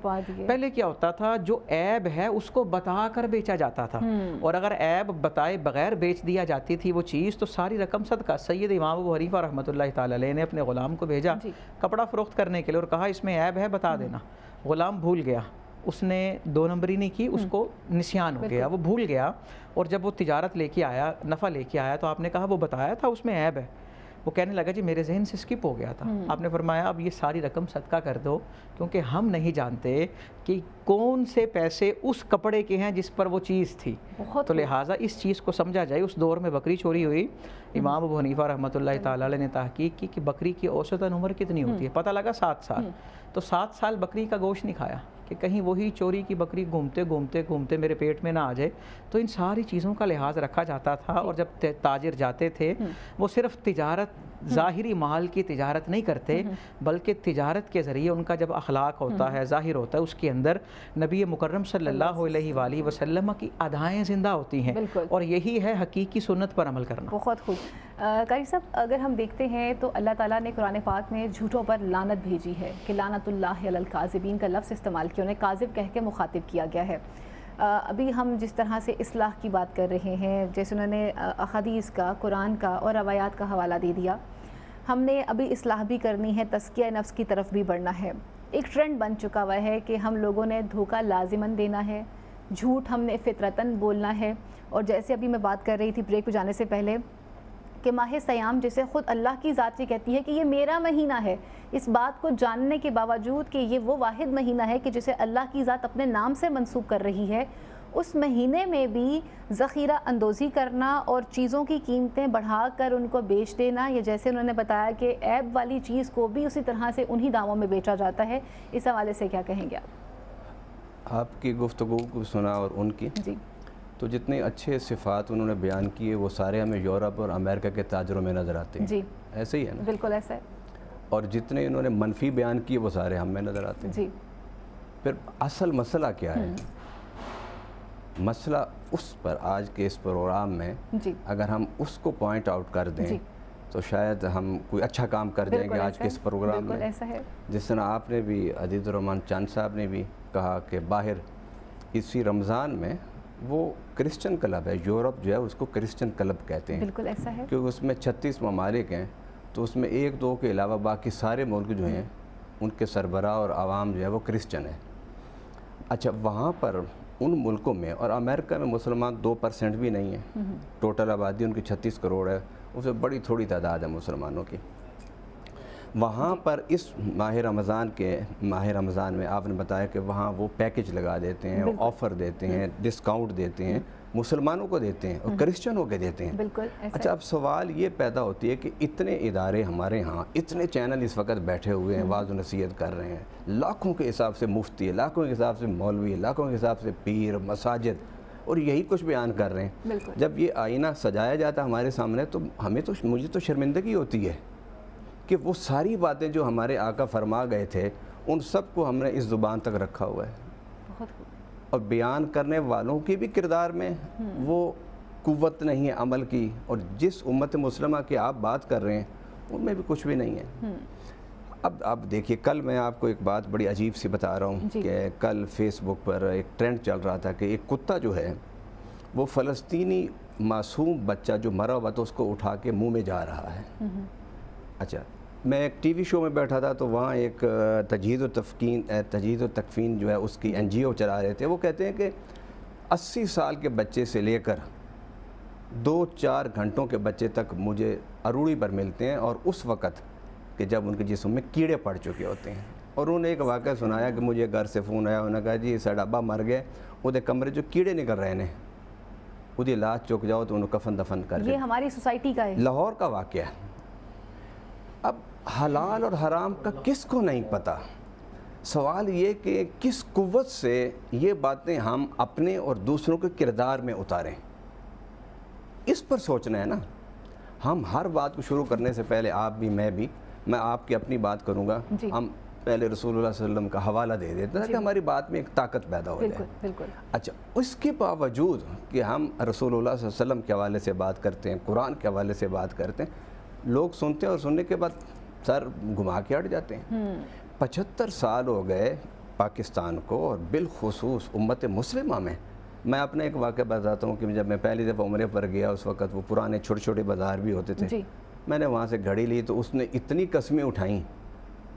پہلے کیا ہوتا تھا, جو عیب ہے اس کو بتا کر بیچا جاتا تھا, اور اگر عیب بتائے بغیر بیچ دیا جاتی تھی وہ چیز تو ساری رقم صدقہ. سید امام ابو حنیفہ رحمۃ اللہ تعالی علیہ نے اپنے غلام کو بھیجا کپڑا فروخت کرنے کے لیے اور کہا اس میں عیب ہے بتا دینا. غلام بھول گیا, اس نے 2 نمبری نہیں کی, اس کو نسیان ہو گیا, وہ بھول گیا. اور جب وہ تجارت لے کے آیا, نفع لے کے آیا, تو آپ نے کہا وہ بتایا تھا اس میں عیب ہے. وہ کہنے لگا جی میرے ذہن سے اسکپ ہو گیا تھا. آپ نے فرمایا اب یہ ساری رقم صدقہ کر دو, کیونکہ ہم نہیں جانتے کہ کون سے پیسے اس کپڑے کے ہیں جس پر وہ چیز تھی. تو لہٰذا اس چیز کو سمجھا جائے. اس دور میں بکری چوری ہوئی, امام ابو حنیفہ رحمۃ اللہ تعالی علیہ نے تحقیق کی کہ بکری کی اوسطاً عمر کتنی ہوتی ہے. پتہ لگا 7 سال. تو 7 سال بکری کا گوشت نہیں کھایا کہ کہیں وہی چوری کی بکری گھومتے گھومتے گھومتے میرے پیٹ میں نہ آ جائے. تو ان ساری چیزوں کا لحاظ رکھا جاتا تھا. اور جب تاجر جاتے تھے وہ صرف تجارت, ظاہری مال کی تجارت نہیں کرتے, بلکہ تجارت کے ذریعے ان کا جب اخلاق ہوتا ہے, ظاہر ہوتا ہے, اس کے اندر نبی مکرم صلی اللہ علیہ وآلہ وسلم کی ادائیں زندہ ہوتی ہیں. اور یہی ہے حقیقی سنت پر عمل کرنا. بہت خوب. قاری صاحب, اگر ہم دیکھتے ہیں تو اللہ تعالیٰ نے قرآن پاک میں جھوٹوں پر لعنت بھیجی ہے کہ لعنت اللہ علی الکاذبین کا لفظ استعمال کیا, انہیں کاذب کہہ کے مخاطب کیا گیا ہے. ابھی ہم جس طرح سے اصلاح کی بات کر رہے ہیں, جیسے انہوں نے احادیث کا, قرآن کا اور روایات کا حوالہ دے دیا, ہم نے ابھی اصلاح بھی کرنی ہے, تزکیہ نفس کی طرف بھی بڑھنا ہے. ایک ٹرینڈ بن چکا ہوا ہے کہ ہم لوگوں نے دھوکہ لازماً دینا ہے, جھوٹ ہم نے فطرتاً بولنا ہے. اور جیسے ابھی میں بات کر رہی تھی بریک پہ جانے سے پہلے کہ ماہ سیام جسے خود اللہ کی ذات سے کہتی ہے کہ یہ میرا مہینہ ہے, اس بات کو جاننے کے باوجود کہ یہ وہ واحد مہینہ ہے کہ جسے اللہ کی ذات اپنے نام سے منسوب کر رہی ہے, اس مہینے میں بھی ذخیرہ اندوزی کرنا اور چیزوں کی قیمتیں بڑھا کر ان کو بیچ دینا, یا جیسے انہوں نے بتایا کہ عیب والی چیز کو بھی اسی طرح سے انہی داموں میں بیچا جاتا ہے. اس حوالے سے کیا کہیں گے آپ کی گفتگو کو سنا اور ان کی, تو جتنے اچھے صفات انہوں نے بیان کیے وہ سارے ہمیں یورپ اور امریکہ کے تاجروں میں نظر آتے ہیں. ایسے ہی ہے نا؟ بالکل ایسا ہے. اور جتنے انہوں نے منفی بیان کیے وہ سارے ہم میں نظر آتے ہیں. پھر اصل مسئلہ کیا ہے؟ مسئلہ اس پر آج کے اس پروگرام میں اگر ہم اس کو پوائنٹ آؤٹ کر دیں تو شاید ہم کوئی اچھا کام کر دیں گے آج کے اس پروگرام میں. جس طرح آپ نے بھی, عزیز الرحمان چاند صاحب نے بھی کہا کہ باہر اسی رمضان میں وہ کرسچن کلب ہے, یورپ جو ہے اس کو کرسچن کلب کہتے ہیں. بالکل ایسا ہے. کیونکہ اس میں 36 ممالک ہیں, تو اس میں 1-2 کے علاوہ باقی سارے ملک جو ہیں ان کے سربراہ اور عوام جو ہے وہ کرسچن ہے. اچھا, وہاں پر ان ملکوں میں, اور امریکہ میں مسلمان 2% بھی نہیں ہیں, ٹوٹل آبادی ان کی 36 کروڑ ہے, اس میں بڑی تھوڑی تعداد ہے مسلمانوں کی. وہاں پر اس ماہ رمضان میں آپ نے بتایا کہ وہاں وہ پیکج لگا دیتے ہیں, آفر دیتے ہیں, ڈسکاؤنٹ دیتے ہیں, مسلمانوں کو دیتے ہیں اور کرسچنوں کے دیتے ہیں. اچھا, اب سوال یہ پیدا ہوتی ہے کہ اتنے ادارے ہمارے ہاں, اتنے چینل اس وقت بیٹھے ہوئے ہیں, واعظ و نصیحت کر رہے ہیں, لاکھوں کے حساب سے مفتی ہے, لاکھوں کے حساب سے مولوی, لاکھوں کے حساب سے پیر, مساجد, اور یہی کچھ بیان کر رہے ہیں. جب یہ آئینہ سجایا جاتا ہے ہمارے سامنے تو مجھے تو شرمندگی ہوتی ہے کہ وہ ساری باتیں جو ہمارے آقا فرما گئے تھے ان سب کو ہم نے اس زبان تک رکھا ہوا ہے, اور بیان کرنے والوں کی بھی کردار میں وہ قوت نہیں ہے عمل کی, اور جس امت مسلمہ کی آپ بات کر رہے ہیں ان میں بھی کچھ بھی نہیں ہے. اب دیکھیے, کل میں آپ کو ایک بات بڑی عجیب سی بتا رہا ہوں کہ کل فیس بک پر ایک ٹرینڈ چل رہا تھا کہ ایک کتا جو ہے وہ فلسطینی معصوم بچہ جو مرا ہوا تو اس کو اٹھا کے منہ میں جا رہا ہے. اچھا, میں ایک ٹی وی شو میں بیٹھا تھا تو وہاں ایک تجہیز و تکفین جو ہے اس کی NGO چلا رہے تھے. وہ کہتے ہیں کہ 80 سال کے بچے سے لے کر 2-4 گھنٹوں کے بچے تک مجھے اروڑی پر ملتے ہیں، اور اس وقت کہ جب ان کے جسم میں کیڑے پڑ چکے ہوتے ہیں. اور انہوں نے ایک واقعہ سنایا کہ مجھے گھر سے فون آیا، انہوں نے کہا جی ساڈا ابا مر گئے، وہ کمرے جو کیڑے نکل رہے ہیں، وہ لاش چک جاؤ تو انہوں کفن دفن کر یہ ہماری سوسائٹی کا ہے، لاہور کا واقعہ ہے. اب حلال اور حرام کا کس کو نہیں پتہ؟ سوال یہ کہ کس قوت سے یہ باتیں ہم اپنے اور دوسروں کے کردار میں اتاریں، اس پر سوچنا ہے نا. ہم ہر بات کو شروع کرنے سے پہلے آپ بھی میں آپ کی اپنی بات کروں گا، ہم پہلے رسول اللہ صلی اللہ علیہ وسلم کا حوالہ دے دیتے ہیں کہ ہماری بات میں ایک طاقت پیدا ہو جائے. بالکل. اچھا، اس کے باوجود کہ ہم رسول اللہ صلی اللہ علیہ وسلم کے حوالے سے بات کرتے ہیں، قرآن کے حوالے سے بات کرتے ہیں، لوگ سنتے ہیں اور سننے کے بعد سر گھما کے ہٹ جاتے ہیں. 75 سال ہو گئے پاکستان کو، اور بالخصوص امت مسلمہ میں اپنا ایک واقعہ بتاتا ہوں کہ جب میں پہلی دفعہ عمرے پر گیا، اس وقت وہ پرانے چھوٹے چھوٹے بازار بھی ہوتے تھے. میں نے وہاں سے گھڑی لی تو اس نے اتنی قسمیں اٹھائیں،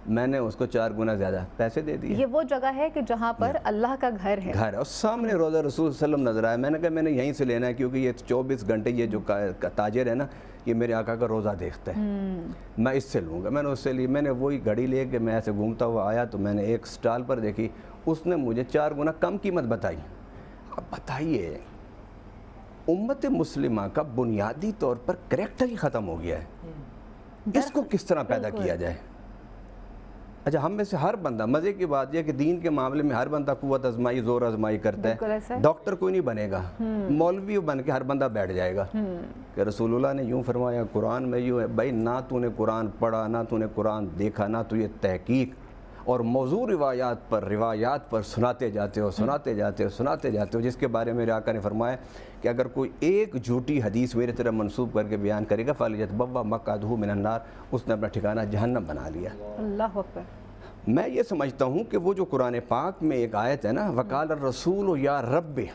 میں نے اس کو 4 گنا زیادہ پیسے دے دیے. یہ وہ جگہ ہے کہ جہاں پر اللہ کا گھر ہے، اور سامنے روضہ رسول صلی اللہ علیہ وسلم نظر آیا. میں نے کہا میں نے یہیں سے لینا ہے، کیونکہ یہ 24 گھنٹے یہ جو تاجر ہے نا، یہ میرے آقا کا روزہ دیکھتا ہے، میں اس سے لوں گا. میں نے اس سے لی، میں نے وہی گھڑی لے کے میں ایسے گھومتا ہوا آیا تو میں نے ایک سٹال پر دیکھی، اس نے مجھے 4 گنا کم قیمت بتائی. اب بتائیے، امت مسلمہ کا بنیادی طور پر کریکٹر ہی ختم ہو گیا ہے، اس کو کس طرح پیدا کیا جائے؟ اچھا، ہم میں سے ہر بندہ، مزے کی بات یہ کہ دین کے معاملے میں ہر بندہ قوت آزمائی، زور آزمائی کرتا ہے. ڈاکٹر کوئی نہیں بنے گا، مولوی بن کے ہر بندہ بیٹھ جائے گا کہ رسول اللہ نے یوں فرمایا، قرآن میں یوں ہے. بھائی نہ تو نے قرآن پڑھا، نہ تو نے قرآن دیکھا، نہ تو یہ تحقیق، اور موضوع روایات پر سناتے جاتے ہو، جس کے بارے میں میرے آقا نے فرمایا کہ اگر کوئی ایک جھوٹی حدیث میرے طرف منسوب کر کے بیان کرے گا فَلْيَتَبَوَّأْ مَقْعَدَهُ مِنَ النَّارِ، اس نے اپنا ٹھکانہ جہنم بنا لیا. اللہ اکبر. میں یہ سمجھتا ہوں کہ وہ جو قرآن پاک میں ایک آیت ہے نا، وَقَالَ الرَّسُولُ يَا رَبِّ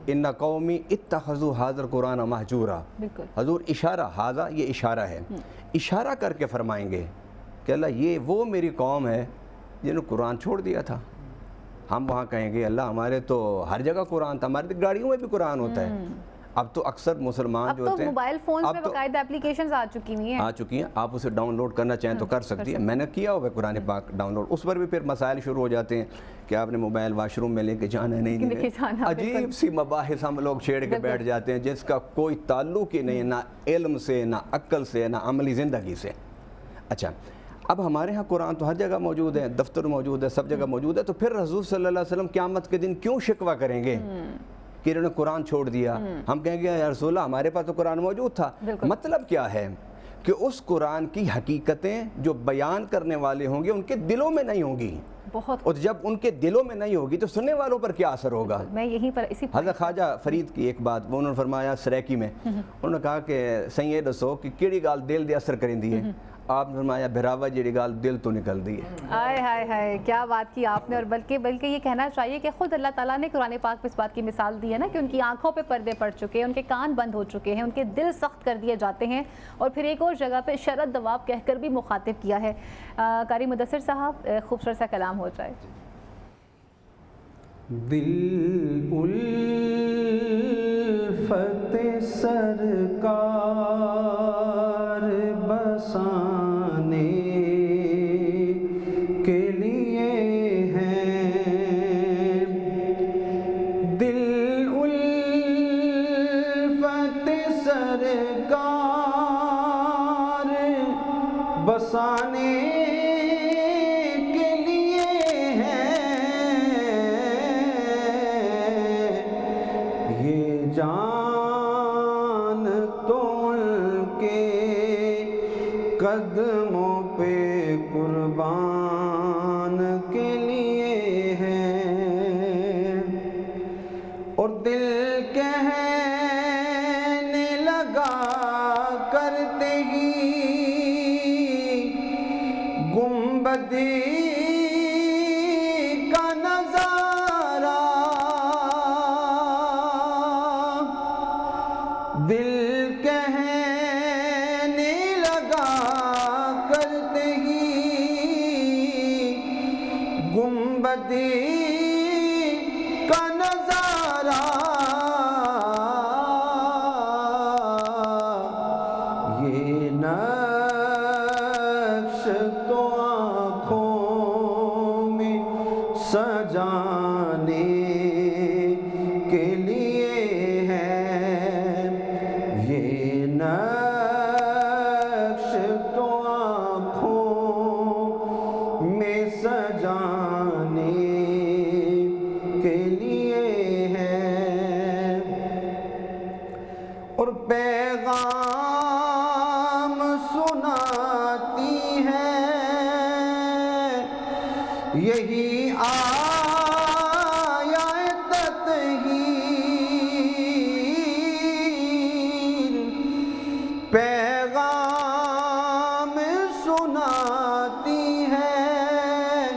إِنَّ قَوْمِي اتَّخَذُوا هَذَا الْقُرْآنَ مَهْجُورًا. حضور اشارہ، ہذا یہ اشارہ ہے، اشارہ کر کے فرمائیں گے کہ اللہ یہ وہ میری قوم ہے جنہوں نے قرآن چھوڑ دیا تھا. ہم وہاں کہیں گے اللہ ہمارے تو ہر جگہ قرآن تھا، ہمارے گاڑیوں میں بھی قرآن ہوتا ہے. اب تو اکثر مسلمان جو ہوتے ہیں، اب تو موبائل فونز میں باقاعدہ اپلیکیشنز آ چکی ہیں، آپ اسے ڈاؤن لوڈ کرنا چاہیں تو کر سکتی ہیں. میں نے کیا ہوا ہے قرآن پاک ڈاؤن لوڈ. اس پر بھی پھر مسائل شروع ہو جاتے ہیں کہ آپ نے موبائل واش روم میں لے کے جانا نہیں. عجیب سی مباحث ہم لوگ چھیڑ کے بیٹھ جاتے ہیں جس کا کوئی تعلق ہی نہیں، نہ علم سے، نہ عقل سے، نہ عملی زندگی سے. اچھا، اب ہمارے ہاں قرآن تو ہر جگہ موجود ہے، دفتر موجود ہے، سب جگہ موجود ہے، تو پھر رسول صلی اللہ علیہ وسلم قیامت کے دن کیوں شکوہ کریں گے کہ انہوں نے قرآن چھوڑ دیا؟ ہم کہیں گے یا رسول اللہ ہمارے پاس تو قرآن موجود تھا. مطلب کیا ہے کہ اس قرآن کی حقیقتیں جو بیان کرنے والے ہوں گے ان کے دلوں میں نہیں ہوں گی، اور جب ان کے دلوں میں نہیں ہوگی تو سننے والوں پر کیا اثر ہوگا؟ میں یہیں پر اسی حضرت خواجہ فرید کی ایک بات، وہ انہوں نے فرمایا سریکی میں، انہوں نے کہا کہ سائیں دسو کہ کیڑی گال دل دے اثر کریں دی ہے؟ آپ نے فرمایا بھراوا جیڑی گال دل تو نکل دی ہے. ہائے ہائے ہائے، کیا بات کی آپ نے. اور بلکہ یہ کہنا چاہیے کہ خود اللہ تعالیٰ نے قرآن پاک میں اس بات کی مثال دی ہے نا کہ ان کی آنکھوں پہ پردے پڑ چکے ہیں، ان کے کان بند ہو چکے ہیں، ان کے دل سخت کر دیے جاتے ہیں، اور پھر ایک اور جگہ پہ شرط دواب کہہ کر بھی مخاطب کیا ہے. قاری مدثر صاحب خوبصورت سا کلام ہو جائے. دل الفت سرکار بسانے کے لیے ہیں، دل الفت سرکار بسانے قدموں پہ قربان کے لیے ہیں، اور دل کہنے لگا کرتے ہی گنبدی کا نظارہ، دل گنبدی کا نظارہ یہی آیا تطہیر پیغام سناتی ہے،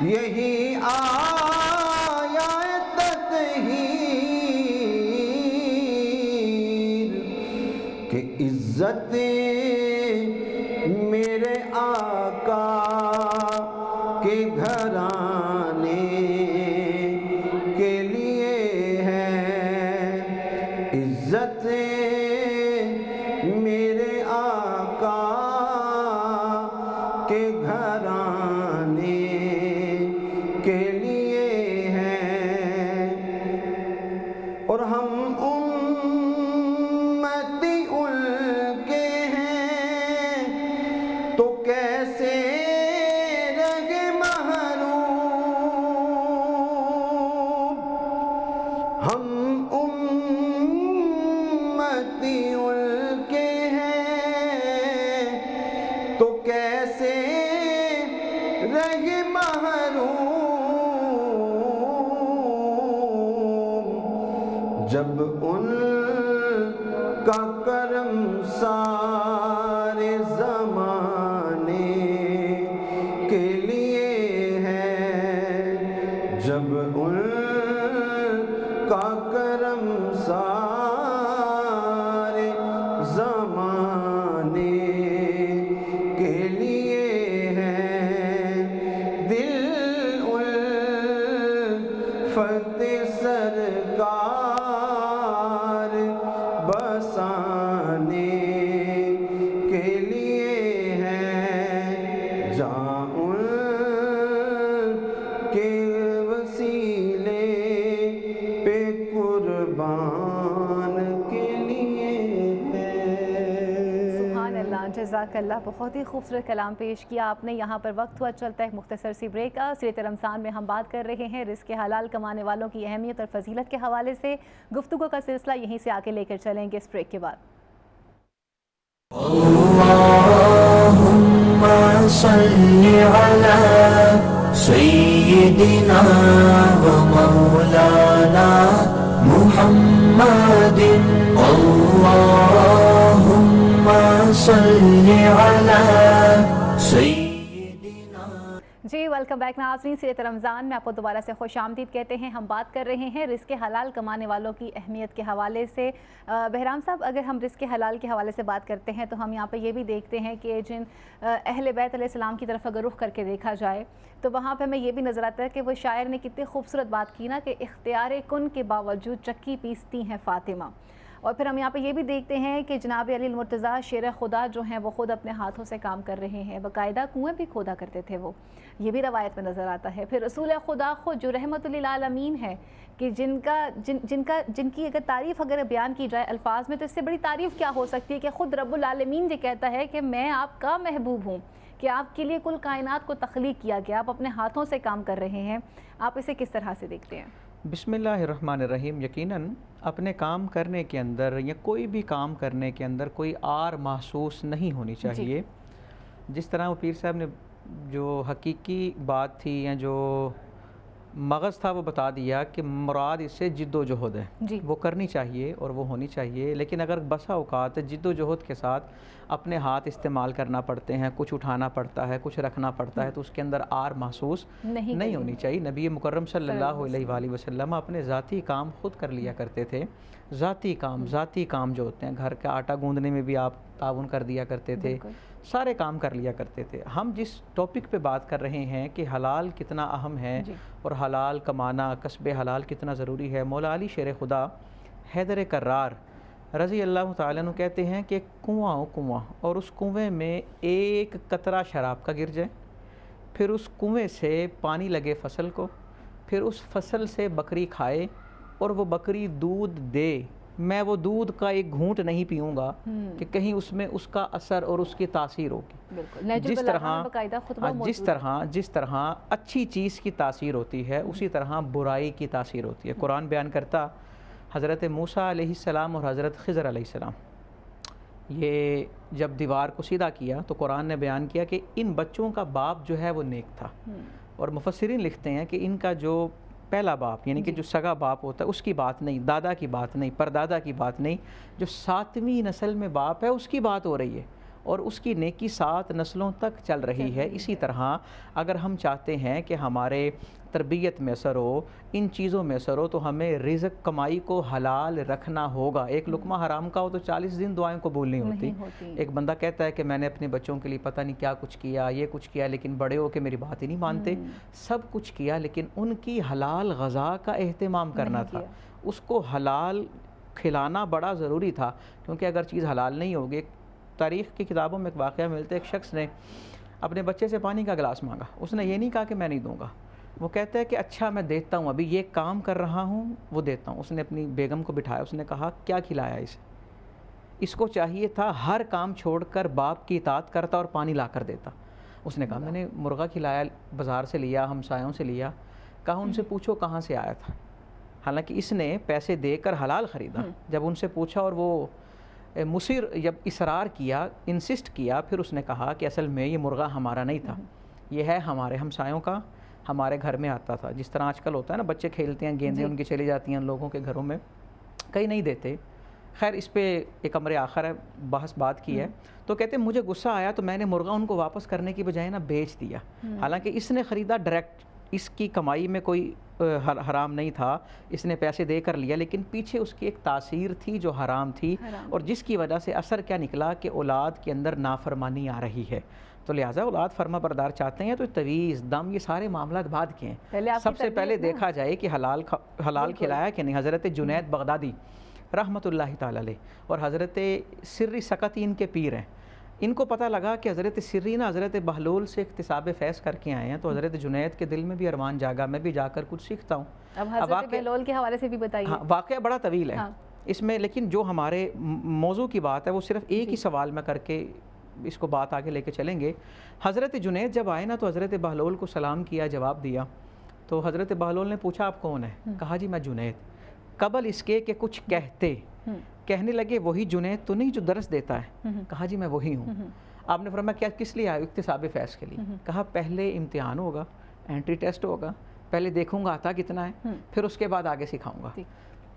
یہی آیا تطہیر کہ عزت میرے آقا کے گھرانے کے لیے ہے، عزت میرے آقا کے گھرانے کے لیے ہے، اور ہم امتی ان کے ہیں تو کیسے رہے محروم، ہم امتی ان کے ہیں تو کیسے رہے محروم، جب ان کا کرم سارے زمانے کے لیے ہے، جب ان کا کرم سارے زمانے کے لیے ہے، دل الفت سرکار بسانے کے لیے ہے، جہاں ان کے وسیلے پہ قربان کے لیے ہے۔ سبحان اللہ، جزاک اللہ، بہت ہی خوبصورت کلام پیش کیا آپ نے۔ یہاں پر وقت ہوا چلتا ہے ایک مختصر سی بریک کا۔ سیرت رمضان میں ہم بات کر رہے ہیں رزق حلال کمانے والوں کی اہمیت اور فضیلت کے حوالے سے، گفتگو کا سلسلہ یہیں سے آگے لے کر چلیں گے اس بریک کے بعد۔ اللهم صل على سيدنا ومولانا محمد، اللهم صل على سيدنا۔ جی ویلکم بیک ناظرین، سیرت رمضان میں آپ کو دوبارہ سے خوش آمدید کہتے ہیں۔ ہم بات کر رہے ہیں رزق حلال کمانے والوں کی اہمیت کے حوالے سے۔ بہرام صاحب، اگر ہم رزق حلال کے حوالے سے بات کرتے ہیں تو ہم یہاں پہ یہ بھی دیکھتے ہیں کہ جن اہل بیت علیہ السلام کی طرف اگر رخ کر کے دیکھا جائے تو وہاں پہ ہمیں یہ بھی نظر آتا ہے کہ وہ شاعر نے کتنی خوبصورت بات کی نا کہ اختیار کن کے باوجود چکی پیستی ہیں فاطمہ۔ اور پھر ہم یہاں پہ یہ بھی دیکھتے ہیں کہ جناب علی المرتضیٰ شیر خدا جو ہیں وہ خود اپنے ہاتھوں سے کام کر رہے ہیں، باقاعدہ کنویں بھی کھودا کرتے تھے وہ، یہ بھی روایت میں نظر آتا ہے۔ پھر رسول خدا خود جو رحمت للعالمین ہے کہ جن کی اگر تعریف اگر بیان کی جائے الفاظ میں تو اس سے بڑی تعریف کیا ہو سکتی ہے کہ خود رب العالمین یہ کہتا ہے کہ میں آپ کا محبوب ہوں، کہ آپ کے لیے کل کائنات کو تخلیق کیا گیا، آپ اپنے ہاتھوں سے کام کر رہے ہیں۔ آپ اسے کس طرح سے دیکھتے ہیں؟ بسم اللہ الرحمن الرحیم۔ یقیناً اپنے کام کرنے کے اندر یا کوئی بھی کام کرنے کے اندر کوئی آر محسوس نہیں ہونی چاہیے۔ جس طرح وہ پیر صاحب نے جو حقیقی بات تھی یا جو مغز تھا وہ بتا دیا کہ مراد اس سے جد و جہد ہے، وہ کرنی چاہیے اور وہ ہونی چاہیے، لیکن اگر بسا اوقات جد و جہد کے ساتھ اپنے ہاتھ استعمال کرنا پڑتے ہیں، کچھ اٹھانا پڑتا ہے، کچھ رکھنا پڑتا ہے، تو اس کے اندر آر محسوس نہیں ہونی چاہیے۔ نبی مکرم صلی اللہ علیہ وآلہ وسلم اپنے ذاتی کام خود کر لیا کرتے تھے۔ ذاتی کام جو ہوتے ہیں، گھر کا آٹا گوندنے میں بھی آپ تعاون کر دیا کرتے تھے، سارے کام کر لیا کرتے تھے۔ ہم جس ٹاپک پہ بات کر رہے ہیں کہ حلال کتنا اہم ہے اور حلال کمانا، کسب حلال کتنا ضروری ہے، مولا علی شیر خدا حیدر کرار رضی اللہ تعالیٰ عنہ کہتے ہیں کہ کنواں اور اس کنویں میں ایک قطرہ شراب کا گر جائے، پھر اس کنویں سے پانی لگے فصل کو، پھر اس فصل سے بکری کھائے اور وہ بکری دودھ دے، میں وہ دودھ کا ایک گھونٹ نہیں پیوں گا کہ کہیں اس میں اس کا اثر اور اس کی تاثیر ہوگی۔ جس طرح اچھی چیز کی تاثیر ہوتی ہے اسی طرح برائی کی تاثیر ہوتی ہے۔ قرآن بیان کرتا حضرت موسیٰ علیہ السلام اور حضرت خضر علیہ السلام، یہ جب دیوار کو سیدھا کیا تو قرآن نے بیان کیا کہ ان بچوں کا باپ جو ہے وہ نیک تھا، اور مفسرین لکھتے ہیں کہ ان کا جو پہلا باپ یعنی کہ جو سگا باپ ہوتا ہے اس کی بات نہیں، دادا کی بات نہیں، پردادا کی بات نہیں، جو 7ویں نسل میں باپ ہے اس کی بات ہو رہی ہے، اور اس کی نیکی 7 نسلوں تک چل رہی ہے۔ اسی طرح اگر ہم چاہتے ہیں کہ ہمارے تربیت میں اثر ہو، ان چیزوں میں اثر ہو، تو ہمیں رزق کمائی کو حلال رکھنا ہوگا۔ ایک لقمہ حرام کا ہو تو 40 دن دعائیں قبول نہیں ہوتی۔ ایک بندہ کہتا ہے کہ میں نے اپنے بچوں کے لیے پتہ نہیں کیا کچھ کیا، یہ کچھ کیا، لیکن بڑے ہو کے میری بات ہی نہیں مانتے۔ سب کچھ کیا لیکن ان کی حلال غذا کا اہتمام کرنا تھا، اس کو حلال کھلانا بڑا ضروری تھا، کیونکہ اگر چیز حلال نہیں ہوگی۔ تاریخ کی کتابوں میں ایک واقعہ ملتا ہے، ایک شخص نے اپنے بچے سے پانی کا گلاس مانگا، اس نے یہ نہیں کہا کہ میں نہیں دوں گا، وہ کہتا ہے کہ اچھا میں دیتا ہوں، ابھی یہ کام کر رہا ہوں وہ دیتا ہوں۔ اس نے اپنی بیگم کو بٹھایا، اس نے کہا کیا کھلایا اسے؟ اس کو چاہیے تھا ہر کام چھوڑ کر باپ کی اطاعت کرتا اور پانی لا کر دیتا۔ اس نے کہا میں نے مرغا کھلایا، بازار سے لیا، ہمسایوں سے لیا۔ کہا ان سے پوچھو کہاں سے آیا تھا، حالانکہ اس نے پیسے دے کر حلال خریدا۔ جب ان سے پوچھا اور وہ مصر جب اصرار کیا، انسسٹ کیا، پھر اس نے کہا کہ اصل میں یہ مرغا ہمارا نہیں تھا، یہ ہے ہمارے ہمسایوں کا، ہمارے گھر میں آتا تھا۔ جس طرح آج کل ہوتا ہے نا، بچے کھیلتے ہیں، گیندیں ان کی چلی جاتی ہیں لوگوں کے گھروں میں، کئی نہیں دیتے۔ خیر اس پہ ایک امر آخر ہے، بحث بات کی ہے۔ تو کہتے ہیں مجھے غصہ آیا تو میں نے مرغا ان کو واپس کرنے کی بجائے نا بیچ دیا، حالانکہ اس نے خریدا ڈائریکٹ، اس کی کمائی میں کوئی حرام نہیں تھا، اس نے پیسے دے کر لیا، لیکن پیچھے اس کی ایک تاثیر تھی جو حرام تھی، اور جس کی وجہ سے اثر کیا نکلا کہ اولاد کے اندر نافرمانی آ رہی ہے۔ تو لہٰذا اولاد فرما بردار چاہتے ہیں تو تویز دم یہ سارے معاملات بعد کے ہیں۔ سب سے پہلے دیکھا جائے کہ حلال کھلایا کہ نہیں۔ حضرت جنید بغدادی رحمۃ اللہ تعالی علیہ اور حضرت سری سقطی ان کے پیر ہیں، ان کو پتہ لگا کہ حضرت سری نا حضرت بہلول سے اکتساب فیض کر کے آئے ہیں، تو حضرت جنید کے دل میں بھی ارمان جاگا میں بھی جا کر کچھ سیکھتا ہوں۔ اب حضرت بہلول کے حوالے سے بھی بتائیے۔ ہاں، واقعہ بڑا طویل ہے اس میں، لیکن جو ہمارے موضوع کی بات ہے وہ صرف ایک ہی سوال میں کر کے اس کو بات آگے لے کے چلیں گے۔ حضرت جنید جب آئے نا تو حضرت بہلول کو سلام کیا، جواب دیا، تو حضرت بہلول نے پوچھا آپ کون ہیں؟ کہا جی میں جنید۔ قبل اس کے کہ کچھ کہنے لگے وہی جنید تو نہیں جو درس دیتا ہے؟ کہا جی میں وہی ہوں۔ آپ نے فرمایا کیا کس لیے آئے؟ اکتساب فیض کے لیے۔ کہا پہلے امتحان ہوگا، انٹری ٹیسٹ ہوگا، پہلے دیکھوں گا آتا کتنا ہے، پھر اس کے بعد آگے سکھاؤں گا۔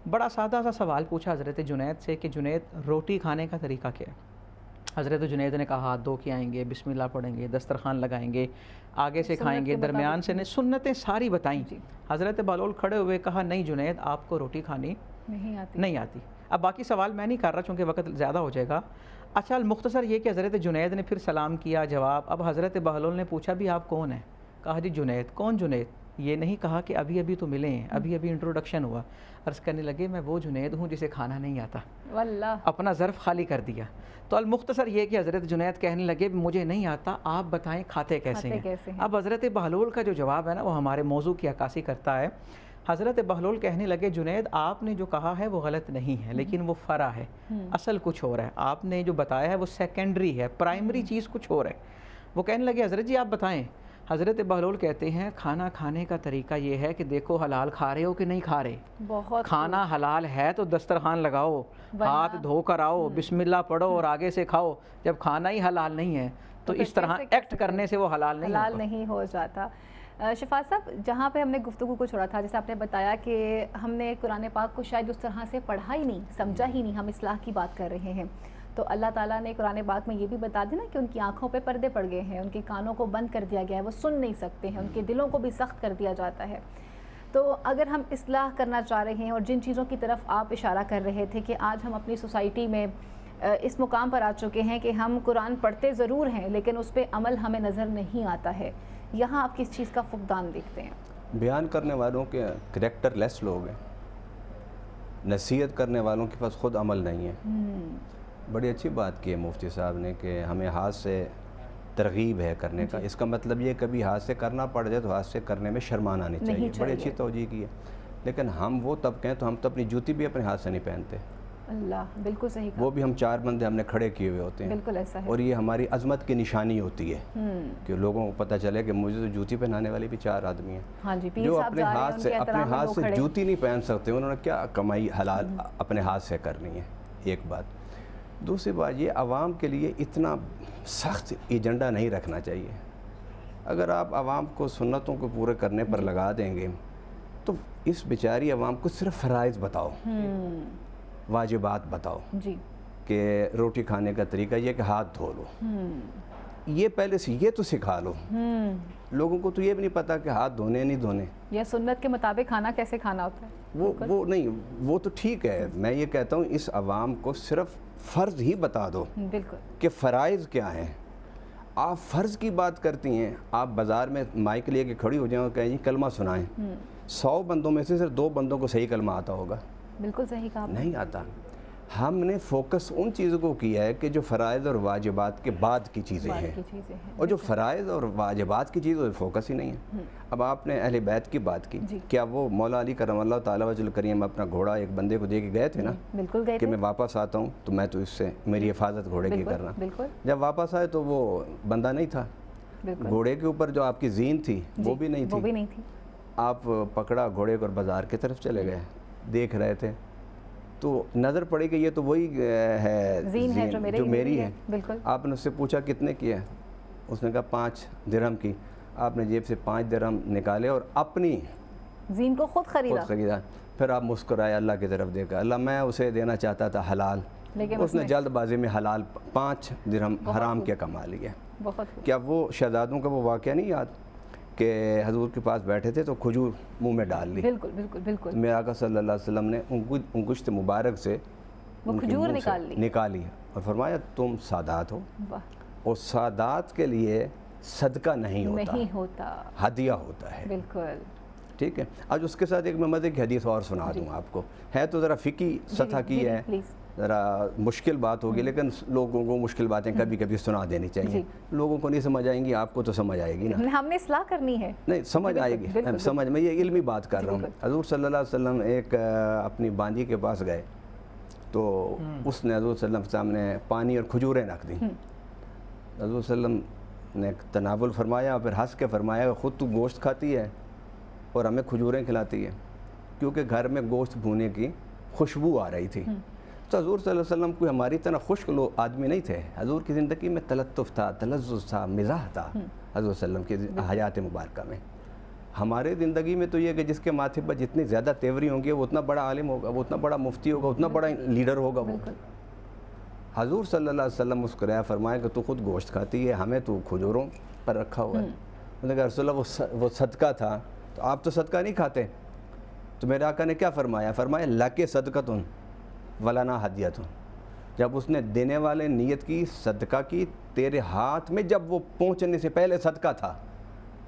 بڑا سادہ سا سوال پوچھا حضرت جنید سے کہ جنید روٹی کھانے کا طریقہ کیا ہے؟ حضرت جنید نے کہا ہاتھ دھو کے آئیں گے، بسم اللہ پڑھیں گے، دسترخوان لگائیں گے، آگے سے کھائیں گے، درمیان سے سنتیں ساری بتائیں۔ حضرت بہلول کھڑے ہوئے کہا نہیں جنید آپ کو روٹی کھانی نہیں آتی۔ اب باقی سوال میں نہیں کر رہا چونکہ وقت زیادہ ہو جائے گا۔ اچھا مختصر یہ کہ حضرت جنید نے پھر سلام کیا، جواب۔ اب حضرت بہلول نے پوچھا بھی آپ کون ہیں؟ کہا جی جنید۔ کون جنید؟ یہ نہیں کہا کہ ابھی تو ملے ہیں، ابھی انٹروڈکشن ہوا۔ عرض کرنے لگے میں وہ جنید ہوں جسے کھانا نہیں آتا، واللہ اپنا ظرف خالی کر دیا۔ تو المختصر یہ کہ حضرت جنید کہنے لگے مجھے نہیں آتا، آپ بتائیں کھاتے کیسے ہیں؟ اب حضرت بہلول کا جو جواب ہے نا وہ ہمارے موضوع کی عکاسی کرتا ہے۔ حضرت بہلول کہنے لگے جنید آپ نے جو کہا ہے وہ غلط نہیں ہے، لیکن وہ فرع ہے، اصل کچھ اور ہے۔ آپ نے جو بتایا ہے وہ سیکنڈری ہے، پرائمری چیز کچھ اور ہے۔ وہ کہنے لگے حضرت جی آپ بتائیں۔ حضرت بہلول کہتے ہیں کھانا کھانے کا طریقہ یہ ہے کہ دیکھو حلال کھا رہے ہو کہ نہیں کھا رہے۔ کھانا حلال ہے تو دسترخوان لگاؤ، ہاتھ دھو کر آؤ، بسم اللہ پڑھو اور آگے سے کھاؤ۔ جب کھانا ہی حلال نہیں ہے تو اس طرح ایکٹ کرنے سے وہ حلال نہیں ہو جاتا۔ شفا صاحب جہاں پہ ہم نے گفتگو کو چھوڑا تھا، جیسے آپ نے بتایا کہ ہم نے قرآن پاک کو شاید اس طرح سے پڑھا ہی نہیں، سمجھا ہی نہیں، ہم اصلاح کی بات کر رہے ہیں، تو اللہ تعالیٰ نے قرآن پاک میں یہ بھی بتا دیا نا کہ ان کی آنکھوں پہ پردے پڑ گئے ہیں، ان کے کانوں کو بند کر دیا گیا ہے، وہ سن نہیں سکتے ہیں، ان کے دلوں کو بھی سخت کر دیا جاتا ہے۔ تو اگر ہم اصلاح کرنا چاہ رہے ہیں، اور جن چیزوں کی طرف آپ اشارہ کر رہے تھے کہ آج ہم اپنی سوسائٹی میں اس مقام پر آ چکے ہیں کہ ہم قرآن پڑھتے ضرور ہیں لیکن اس پہ عمل ہمیں نظر نہیں آتا ہے، یہاں آپ کس چیز کا فقدان دیکھتے ہیں؟ بیان کرنے والوں کے کریکٹر لیس لوگ ہیں، نصیحت کرنے والوں کے پاس خود عمل نہیں ہے۔ بڑی اچھی بات کی ہے مفتی صاحب نے کہ ہمیں ہاتھ سے ترغیب ہے کرنے کا، اس کا مطلب یہ کبھی ہاتھ سے کرنا پڑ جائے تو ہاتھ سے کرنے میں شرمانا نہیں چاہیے، بڑی اچھی توجہ کی ہے۔ لیکن ہم وہ تب کہیں تو ہم تو اپنی جوتی بھی اپنے ہاتھ سے نہیں پہنتے، اللہ بالکل صحیح کہا، وہ بھی ہم 4 بندے ہم نے کھڑے کیے ہوئے ہوتے ہیں، بالکل ایسا ہے، اور یہ ہماری عظمت کی نشانی ہوتی ہے کہ لوگوں کو پتہ چلے کہ مجھے تو جوتی پہنانے والے بھی 4 آدمی ہیں، جو اپنے ہاتھ سے جوتی نہیں پہن سکتے، انہوں نے کیا کمائی حلال اپنے ہاتھ سے کرنی ہے، ایک بات۔ دوسری بات یہ عوام کے لیے اتنا سخت ایجنڈا نہیں رکھنا چاہیے اگر آپ عوام کو سنتوں کو پورے کرنے پر لگا دیں گے تو اس بیچاری عوام کو صرف فرائض بتاؤ، واجبات بتاؤ جی کہ روٹی کھانے کا طریقہ یہ کہ ہاتھ دھو لو، یہ پہلے سے یہ تو سکھا لو۔ لوگوں کو تو یہ بھی نہیں پتا کہ ہاتھ دھونے نہیں دھونے، یا سنت کے مطابق کھانا کیسے کھانا ہوتا ہے۔ وہ نہیں، وہ تو ٹھیک ہے، میں یہ کہتا ہوں اس عوام کو صرف فرض ہی بتا دو بالکل کہ فرائض کیا ہیں۔ آپ فرض کی بات کرتی ہیں، آپ بازار میں مائک لے کے کھڑی ہو جائیں اور کہیں جی کلمہ سنائیں، 100 بندوں میں سے صرف 2 بندوں کو صحیح کلمہ آتا ہوگا، بالکل صحیح کہا آپ نے۔ نہیں آتا۔ ہم نے فوکس ان چیزوں کو کیا ہے کہ جو فرائض اور واجبات کے بعد کی چیزیں بعد ہیں، کی چیزیں ہیں، اور جو فرائض اور واجبات کی چیزوں پہ فوکس ہی نہیں ہے۔ اب آپ نے اہل بیت کی بات کی، جی۔ کیا وہ مولا علی کرم اللہ تعالیٰ وجہ الکریم اپنا گھوڑا ایک بندے کو دے کے گئے تھے نا بالکل گئے کہ تھے، میں واپس آتا ہوں تو میں تو اس سے میری حفاظت گھوڑے کی کرنا۔ بالکل جب واپس آئے تو وہ بندہ نہیں تھا، بالکل گھوڑے کے اوپر جو آپ کی زین تھی وہ بھی نہیں وہ بھی تھی۔ نہیں تھی۔ آپ پکڑا گھوڑے کو اور بازار کی طرف چلے گئے، دیکھ رہے تھے تو نظر پڑی کہ یہ تو وہی ہے زین ہے جو میری ہے۔ بالکل آپ نے اس سے پوچھا کتنے کی ہے، اس نے کہا 5 درہم کی۔ آپ نے جیب سے 5 درہم نکالے اور اپنی زین کو خود خریدا، پھر آپ مسکرائے، اللہ کی طرف دیکھا، اللہ میں اسے دینا چاہتا تھا حلال، لیکن اس نے جلد بازی میں حلال 5 درہم حرام کے کما لیے۔ بہت کیا وہ شہزادوں کا وہ واقعہ نہیں یاد کہ حضور کے پاس بیٹھے تھے تو کھجور منہ میں ڈال لی، بالکل بالکل بالکل میرے آقا صلی اللہ علیہ وسلم نے انگشت مبارک سے وہ ان کے کھجور منہ سے نکالی اور فرمایا تم سادات ہو، واہ اور سادات کے لیے صدقہ نہیں ہوتا، ہدیہ ہوتا ہے، بالکل ٹھیک ہے۔ آج اس کے ساتھ ایک میں مزے کی حدیث اور سنا دوں آپ کو، ہے تو ذرا فقہی سطح کی ہے، پلیز ذرا مشکل بات ہوگی، لیکن لوگوں کو مشکل باتیں کبھی کبھی سنا دینی چاہیے، لوگوں کو نہیں سمجھ آئیں گی، آپ کو تو سمجھ آئے گی نا، ہم نے اصلاح کرنی ہے، نہیں سمجھ آئے گی، سمجھ میں یہ علمی بات کر رہا ہوں۔ حضور صلی اللہ علیہ وسلم ایک اپنی باندھی کے پاس گئے تو اس نے حضور صلی اللہ علیہ وسلم کے سامنے پانی اور کھجوریں رکھ دیں، حضور صلی اللہ علیہ وسلم نے تناول فرمایا، پھر ہنس کے فرمایا خود تو گوشت کھاتی ہے اور ہمیں کھجوریں کھلاتی ہے، کیونکہ گھر میں گوشت بھونے کی خوشبو آ رہی تھی۔ تو حضور صلی اللہ علیہ وسلم کوئی ہماری طرح خشک آدمی نہیں تھے، حضور کی زندگی میں تلطف تھا، تلذذ تھا، مزاح تھا حضور صلی اللہ علیہ وسلم کی حیات مبارکہ میں۔ ہمارے زندگی میں تو یہ کہ جس کے ماتھے پر جتنی زیادہ تیوری ہوں گی وہ اتنا بڑا عالم ہوگا، وہ اتنا بڑا مفتی ہوگا، اتنا بڑا لیڈر ہوگا وہ۔ حضور صلی اللہ علیہ وسلم مسکرایا، فرمایا کہ تو خود گوشت کھاتی ہے، ہمیں تو کھجوروں پر رکھا ہوا ہے۔ انہوں نے کہا رسول اللہ وہ صدقہ تھا، تو آپ تو صدقہ نہیں کھاتے، تو میرے آقا نے کیا فرمایا؟ فرمایا لَکِ صدقۃ وَلَنَا ہدیۃ۔ جب اس نے دینے والے نیت کی، صدقہ کی، تیرے ہاتھ میں جب وہ پہنچنے سے پہلے صدقہ تھا،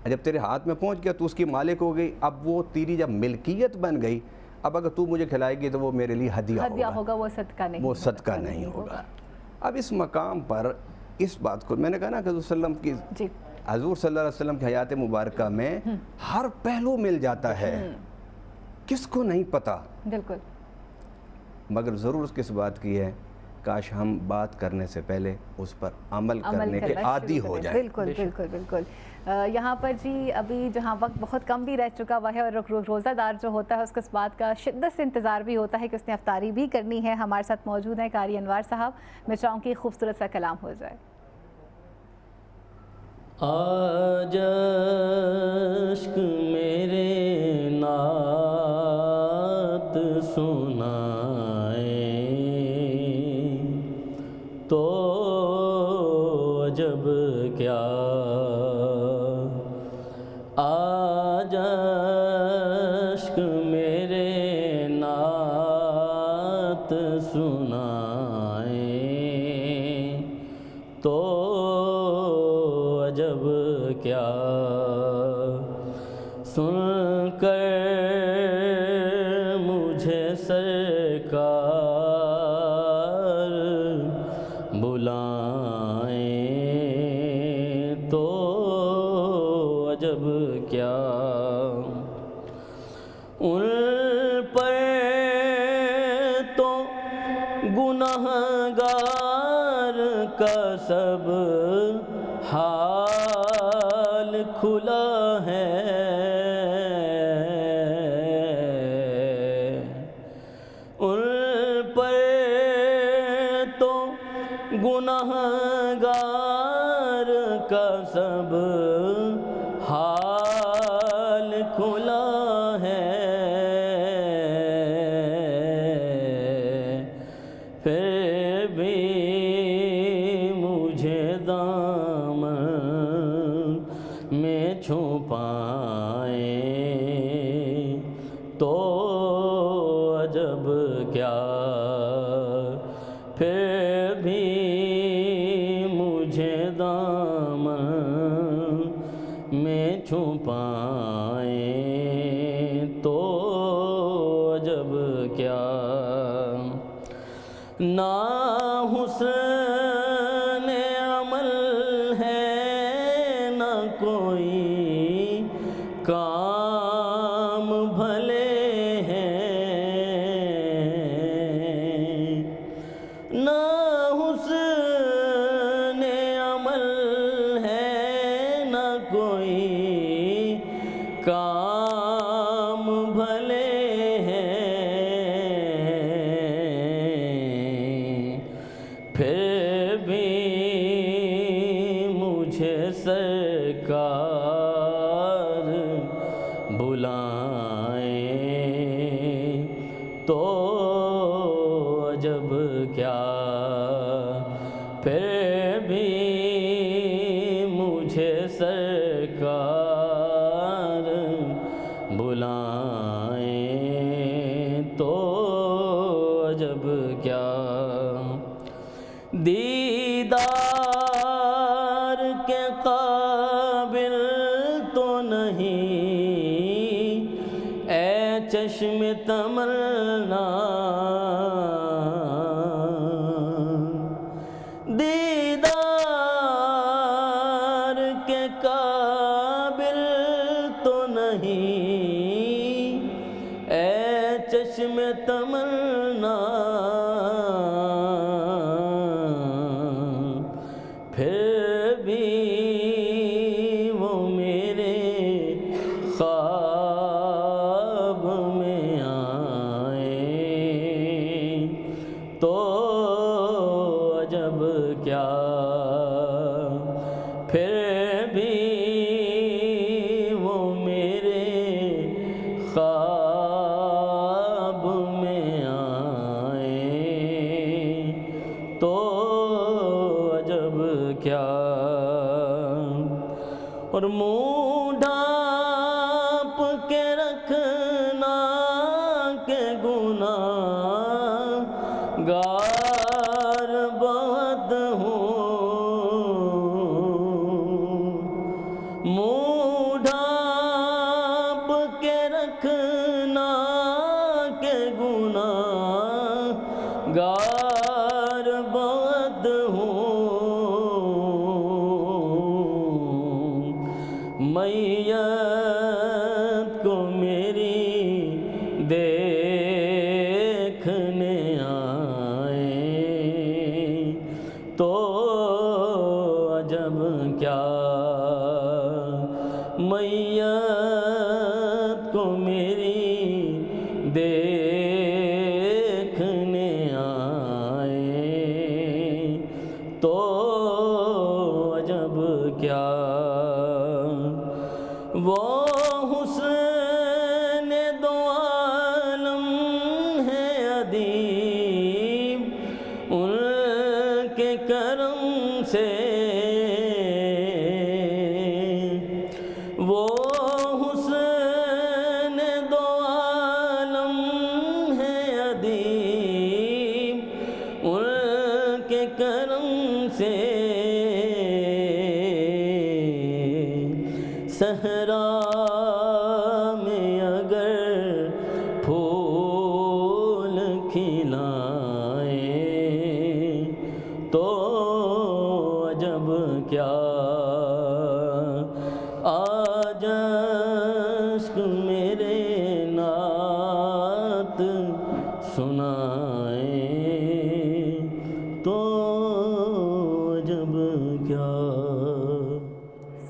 جب تیرے ہاتھ میں پہنچ گیا تو اس کی مالک ہو گئی، اب وہ تیری جب ملکیت بن گئی، اب اگر تو مجھے کھلائے گی تو وہ میرے لیے ہدیہ ہوگا، وہ صدقہ نہیں ہوگا۔ اب اس مقام پر اس بات کو میں نے کہا نا کہ حضور صلی اللہ علیہ وسلم کی حضور صلی اللہ علیہ وسلم کی حیات مبارکہ میں ہر پہلو مل جاتا ہے، کس کو نہیں پتا، بالکل، مگر ضرور اس کس بات کی ہے کاش ہم بات کرنے سے پہلے اس پر عمل کرنے کے عادی ہو جائیں۔ بالکل بالکل بالکل۔ یہاں پر جی ابھی جہاں وقت بہت کم بھی رہ چکا ہوا ہے اور روزہ دار جو ہوتا ہے اس کو اس بات کا شدت سے انتظار بھی ہوتا ہے کہ اس نے افطاری بھی کرنی ہے۔ ہمارے ساتھ موجود ہیں قاری انوار صاحب، میں چاہوں کہ خوبصورت سا کلام ہو جائے۔ آج عشق میرے نعت سنائے تو جب کیا، آج عشق میرے نعت سنائے تو جب کیا، سن کر مجھے سرکار بلائیں تو عجب کیا، ان پر تو گنہگار کا سب حال کھلا ہے، ان پر تو گنہگار کا سب حال کھلا ہے، پھر بھی مجھے دامن میں چھپائیں تو عجب کیا، پھر بھی مجھے دامن میں چھپائیں تو عجب کیا، نہ حسن عمل ہے نہ کوئی کام بھلے ہیں، نہ حسن عمل ہے نہ کوئی کام بھلے ہیں، پھر بھی مجھے سرکار بلائیں تو عجب کیا، پھر بھی مجھے سرکار بلائیں تو عجب کیا، دیدار کے قابل تو نہیں اے چشم تمنا، دیدار کے قابل تو نہیں اے چشم تمنا، پھر بھی وہ میرے خواب میں آئیں تو عجب کیا، پھر بھی وہ میرے خواب میں آئیں تو عجب کیا، اور منہ ڈھانپ کے رکھنا کہ گناہ گار بہت ہوں، منہ ڈھانپ کے رکھنا کہ گناہ گار بہت ہوں، میت کو میری دیکھنے آئیں تو عجب کیا، میت کو میری دیکھنے آئیں تو عجب کیا، وہ حسن دو عالم ہے ادیب ان کے کرم سے، وہ حسن دو عالم ہے ادیب ان کے کرم سے، صحرا میں اگر پھول کھلائیں تو عجب کیا، آج اشک میرے نعت سنائیں تو عجب کیا۔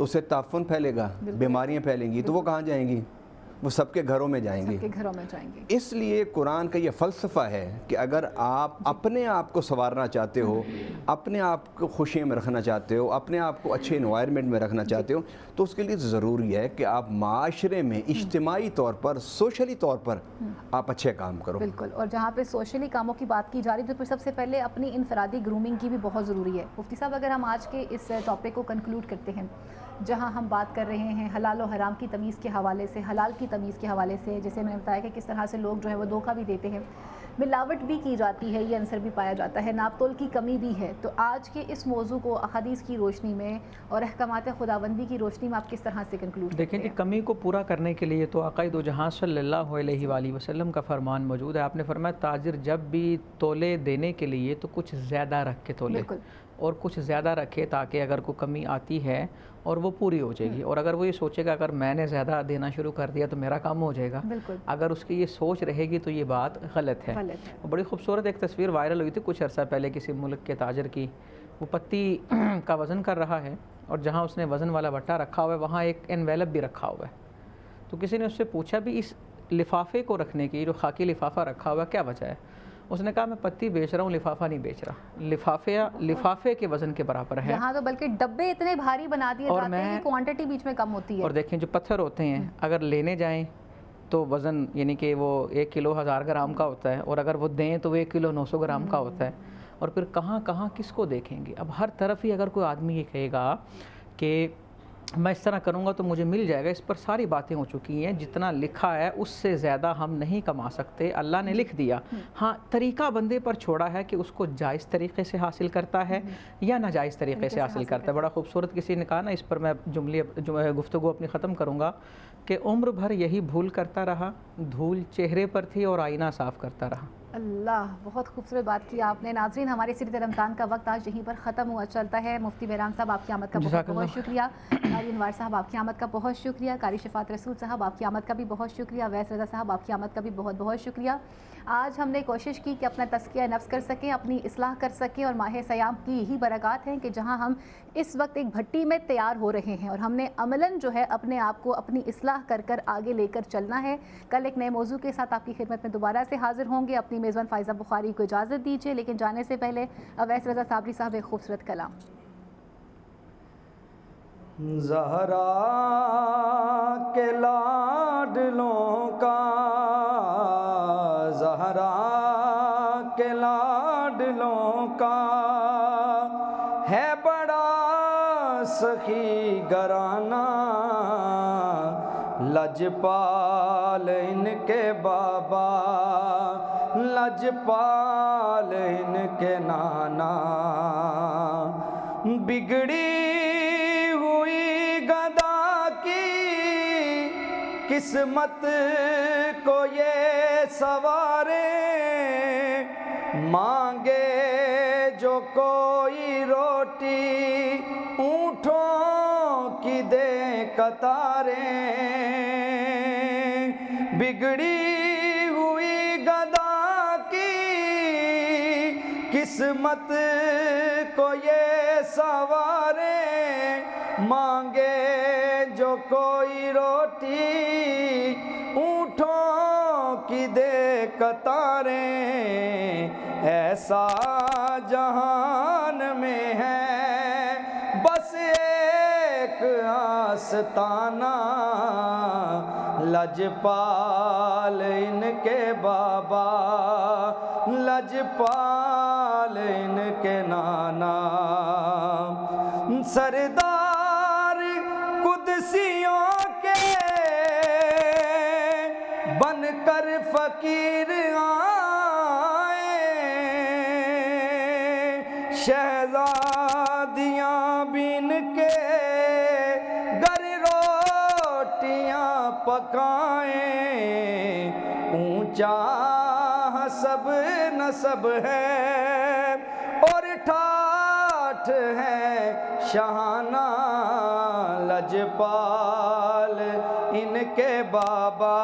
تو اس سے تعفن پھیلے گا، بیماریاں پھیلیں گی، تو وہ کہاں جائیں گی؟ وہ سب کے گھروں میں جائیں گی۔ کے گھروں میں جائیں گے۔ اس لیے قرآن کا یہ فلسفہ ہے کہ اگر آپ اپنے آپ کو سنوارنا چاہتے ہو، اپنے آپ کو خوشی میں رکھنا چاہتے ہو، اپنے آپ کو اچھے انوائرمنٹ میں رکھنا چاہتے ہو، تو اس کے لیے ضروری ہے کہ آپ معاشرے میں اجتماعی طور پر، سوشلی طور پر آپ اچھے کام کرو۔ بالکل، اور جہاں پہ سوشلی کاموں کی بات کی جا رہی ہے تو پھر سب سے پہلے اپنی انفرادی گرومنگ کی بھی بہت ضروری ہے۔ مفتی صاحب، اگر ہم آج کے اس ٹاپک کو کنکلوڈ کرتے ہیں، جہاں ہم بات کر رہے ہیں حلال و حرام کی تمیز کے حوالے سے، حلال کی تمیز کے حوالے سے، جیسے میں نے بتایا کہ کس طرح سے لوگ جو ہے وہ دھوکہ بھی دیتے ہیں، ملاوٹ بھی کی جاتی ہے، یہ عنصر بھی پایا جاتا ہے، ناپ تول کی کمی بھی ہے، تو آج کے اس موضوع کو احادیث کی روشنی میں اور احکامات خداوندی کی روشنی میں آپ کس طرح سے کنکلوڈ کرتے دیکھیں ہیں؟ جی، کمی کو پورا کرنے کے لیے تو آقا دو جہاں صلی اللہ علیہ وآلہ وسلم کا فرمان موجود ہے۔ آپ نے فرمایا تاجر جب بھی تولے دینے کے لیے تو کچھ زیادہ رکھ کے تولے، بالکل، اور کچھ زیادہ رکھے تاکہ اگر کوئی کمی آتی ہے اور وہ پوری ہو جائے گی، اور اگر وہ یہ سوچے گا اگر میں نے زیادہ دینا شروع کر دیا تو میرا کام ہو جائے گا، بالکل اگر اس کی یہ سوچ رہے گی تو یہ بات غلط ہے۔ غلط ہے۔ بڑی خوبصورت ایک تصویر وائرل ہوئی تھی کچھ عرصہ پہلے کسی ملک کے تاجر کی، وہ پتی کا وزن کر رہا ہے اور جہاں اس نے وزن والا بٹا رکھا ہوا ہے وہاں ایک انویلپ بھی رکھا ہوا ہے، تو کسی نے اس سے پوچھا بھی اس لفافے کو رکھنے کی، جو خاکی لفافہ رکھا ہوا ہے، کیا وجہ ہے؟ اس نے کہا میں پتی بیچ رہا ہوں، لفافہ نہیں بیچ رہا، لفافے کے وزن کے برابر ہے۔ یہاں تو بلکہ ڈبے اتنے بھاری بنا دیے جاتے ہیں کہ کوانٹٹی بیچ میں کم ہوتی ہے۔ اور دیکھیں جو پتھر ہوتے ہیں اگر لینے جائیں تو وزن یعنی کہ وہ 1 کلو 1000 گرام کا ہوتا ہے، اور اگر وہ دیں تو 1 کلو 900 گرام کا ہوتا ہے، اور پھر کہاں کہاں کس کو دیکھیں گے؟ اب ہر طرف ہی اگر کوئی آدمی یہ کہے گا کہ میں اس طرح کروں گا تو مجھے مل جائے گا، اس پر ساری باتیں ہو چکی ہیں، جتنا لکھا ہے اس سے زیادہ ہم نہیں کما سکتے، اللہ نے لکھ دیا، ہاں طریقہ بندے پر چھوڑا ہے کہ اس کو جائز طریقے سے حاصل کرتا ہے یا ناجائز طریقے سے حاصل کرتا ہے۔ بڑا خوبصورت کسی نے کہا نا، اس پر میں گفتگو اپنی ختم کروں گا کہ عمر بھر یہی بھول کرتا رہا، دھول چہرے پر تھی اور آئینہ صاف کرتا رہا۔ اللہ، بہت خوبصورت بات کی آپ نے۔ ناظرین، ہمارے سیرت رمضان کا وقت آج یہیں پر ختم ہوا چلتا ہے۔ مفتی بہرام صاحب آپ کی آمد کا بہت بہت شکریہ، قاری انوار صاحب آپ کی آمد کا بہت شکریہ، قاری شفاعت رسول صاحب آپ کی آمد کا بھی بہت شکریہ، ویس رضا صاحب آپ کی آمد کا بھی بہت بہت شکریہ۔ آج ہم نے کوشش کی کہ اپنا تزکیہ نفس کر سکیں، اپنی اصلاح کر سکیں، اور ماہ سیام کی یہی برکات ہیں کہ جہاں ہم اس وقت ایک بھٹی میں تیار ہو رہے ہیں اور ہم نے عملاً جو ہے اپنے آپ کو اپنی اصلاح کر کر آگے لے کر چلنا ہے۔ کل ایک نئے موضوع کے ساتھ آپ کی خدمت میں دوبارہ سے حاضر ہوں گے۔ اپنی میزبان فائزہ بخاری کو اجازت دیجیے، لیکن جانے سے پہلے اویس رضا صابری صاحب ایک خوبصورت کلام۔ زہرا کے لاڈلوں کا، زہرا کے لاڈلوں کا ہے بڑا سخی گرانہ، لجپال ان کے بابا، لجپال ان کے نانا، بگڑی ہوئی گدا کی قسمت کو یہ سوارے، مانگے جو کوئی روٹی اونٹوں کی دے قطاریں، بگڑی ہوئی گدا کی قسمت کو یہ سوارے، مانگے جو کوئی روٹی اونٹوں کی دے قطاریں، ایسا جہان میں ہے بس ایک آستانہ، لجپال ان کے بابا، لجپال ان کے نانا، سردار قدسیوں کے بن کر فقیر آئے، شہزادیاں بن کے گر روٹیاں پکائیں، اونچا حسب نسب ہے اور ٹھاٹھ ہے شاہانہ، لجپال ان کے بابا،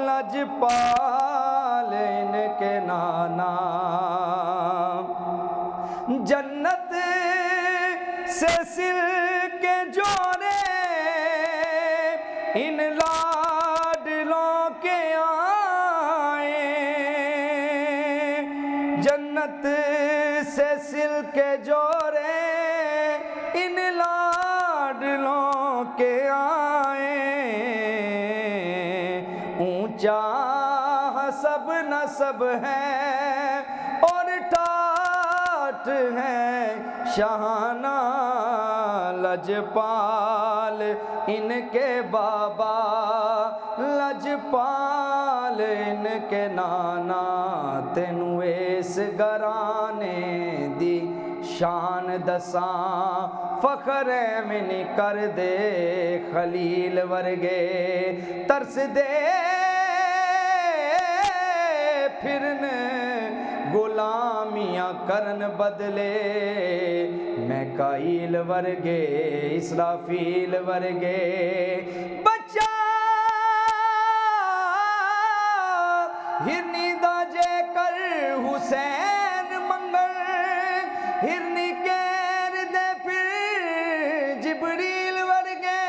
لجپال ان کے نانا، جنت سے سل کے جو ان لاڈلوں کے آئے جنت سے سل کے جوڑے ان لاڈلوں کے آئے اونچا حسب نسب ہے اور ٹاٹ ہے شاہانہ لجپال ان کے بابا لجپال ان کے نانا تینوں اس گرانے دی شان دساں فخر میں نہیں کر دے خلیل ورگے ترس دے پھرن غلامیاں کرن بدلے میکائیل ورگے اسرافیل ورگے بچہ ہرنی دا جے کر حسین منگل ہرنی کیر دے پھر جبریل ورگے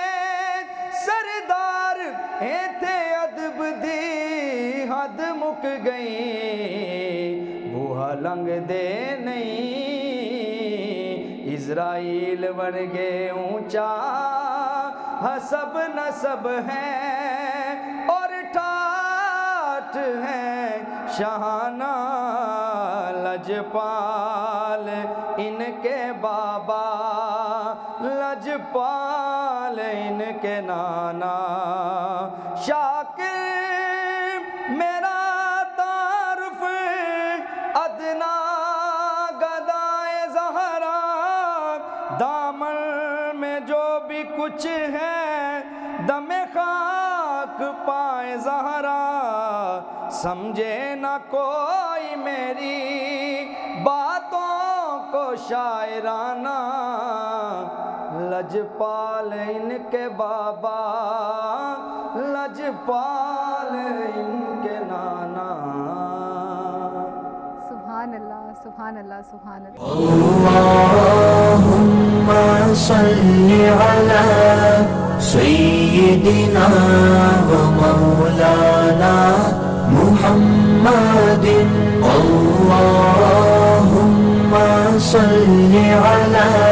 سردار ایتھے ادب دی حد مک گئی بوہا لنگ دے نہیں اسرائیل ورگے اونچا حسب نسب ہے اور ٹاٹ ہے شاہانہ لجپال ان کے بابا لجپال ان کے نانا شاکر میرا تعارف ادنا گدائے زہرا دامن میں جو بھی کچھ ہے دم خاک پائے زہرا سمجھے نہ کوئی میری باتوں کو شاعرانہ لجپال ان کے بابا لجپال ان کے نانا سبحان اللہ سبحان اللہ سبحان اللہ اللهم صل على سيدنا ومولانا محمد اللهم صل على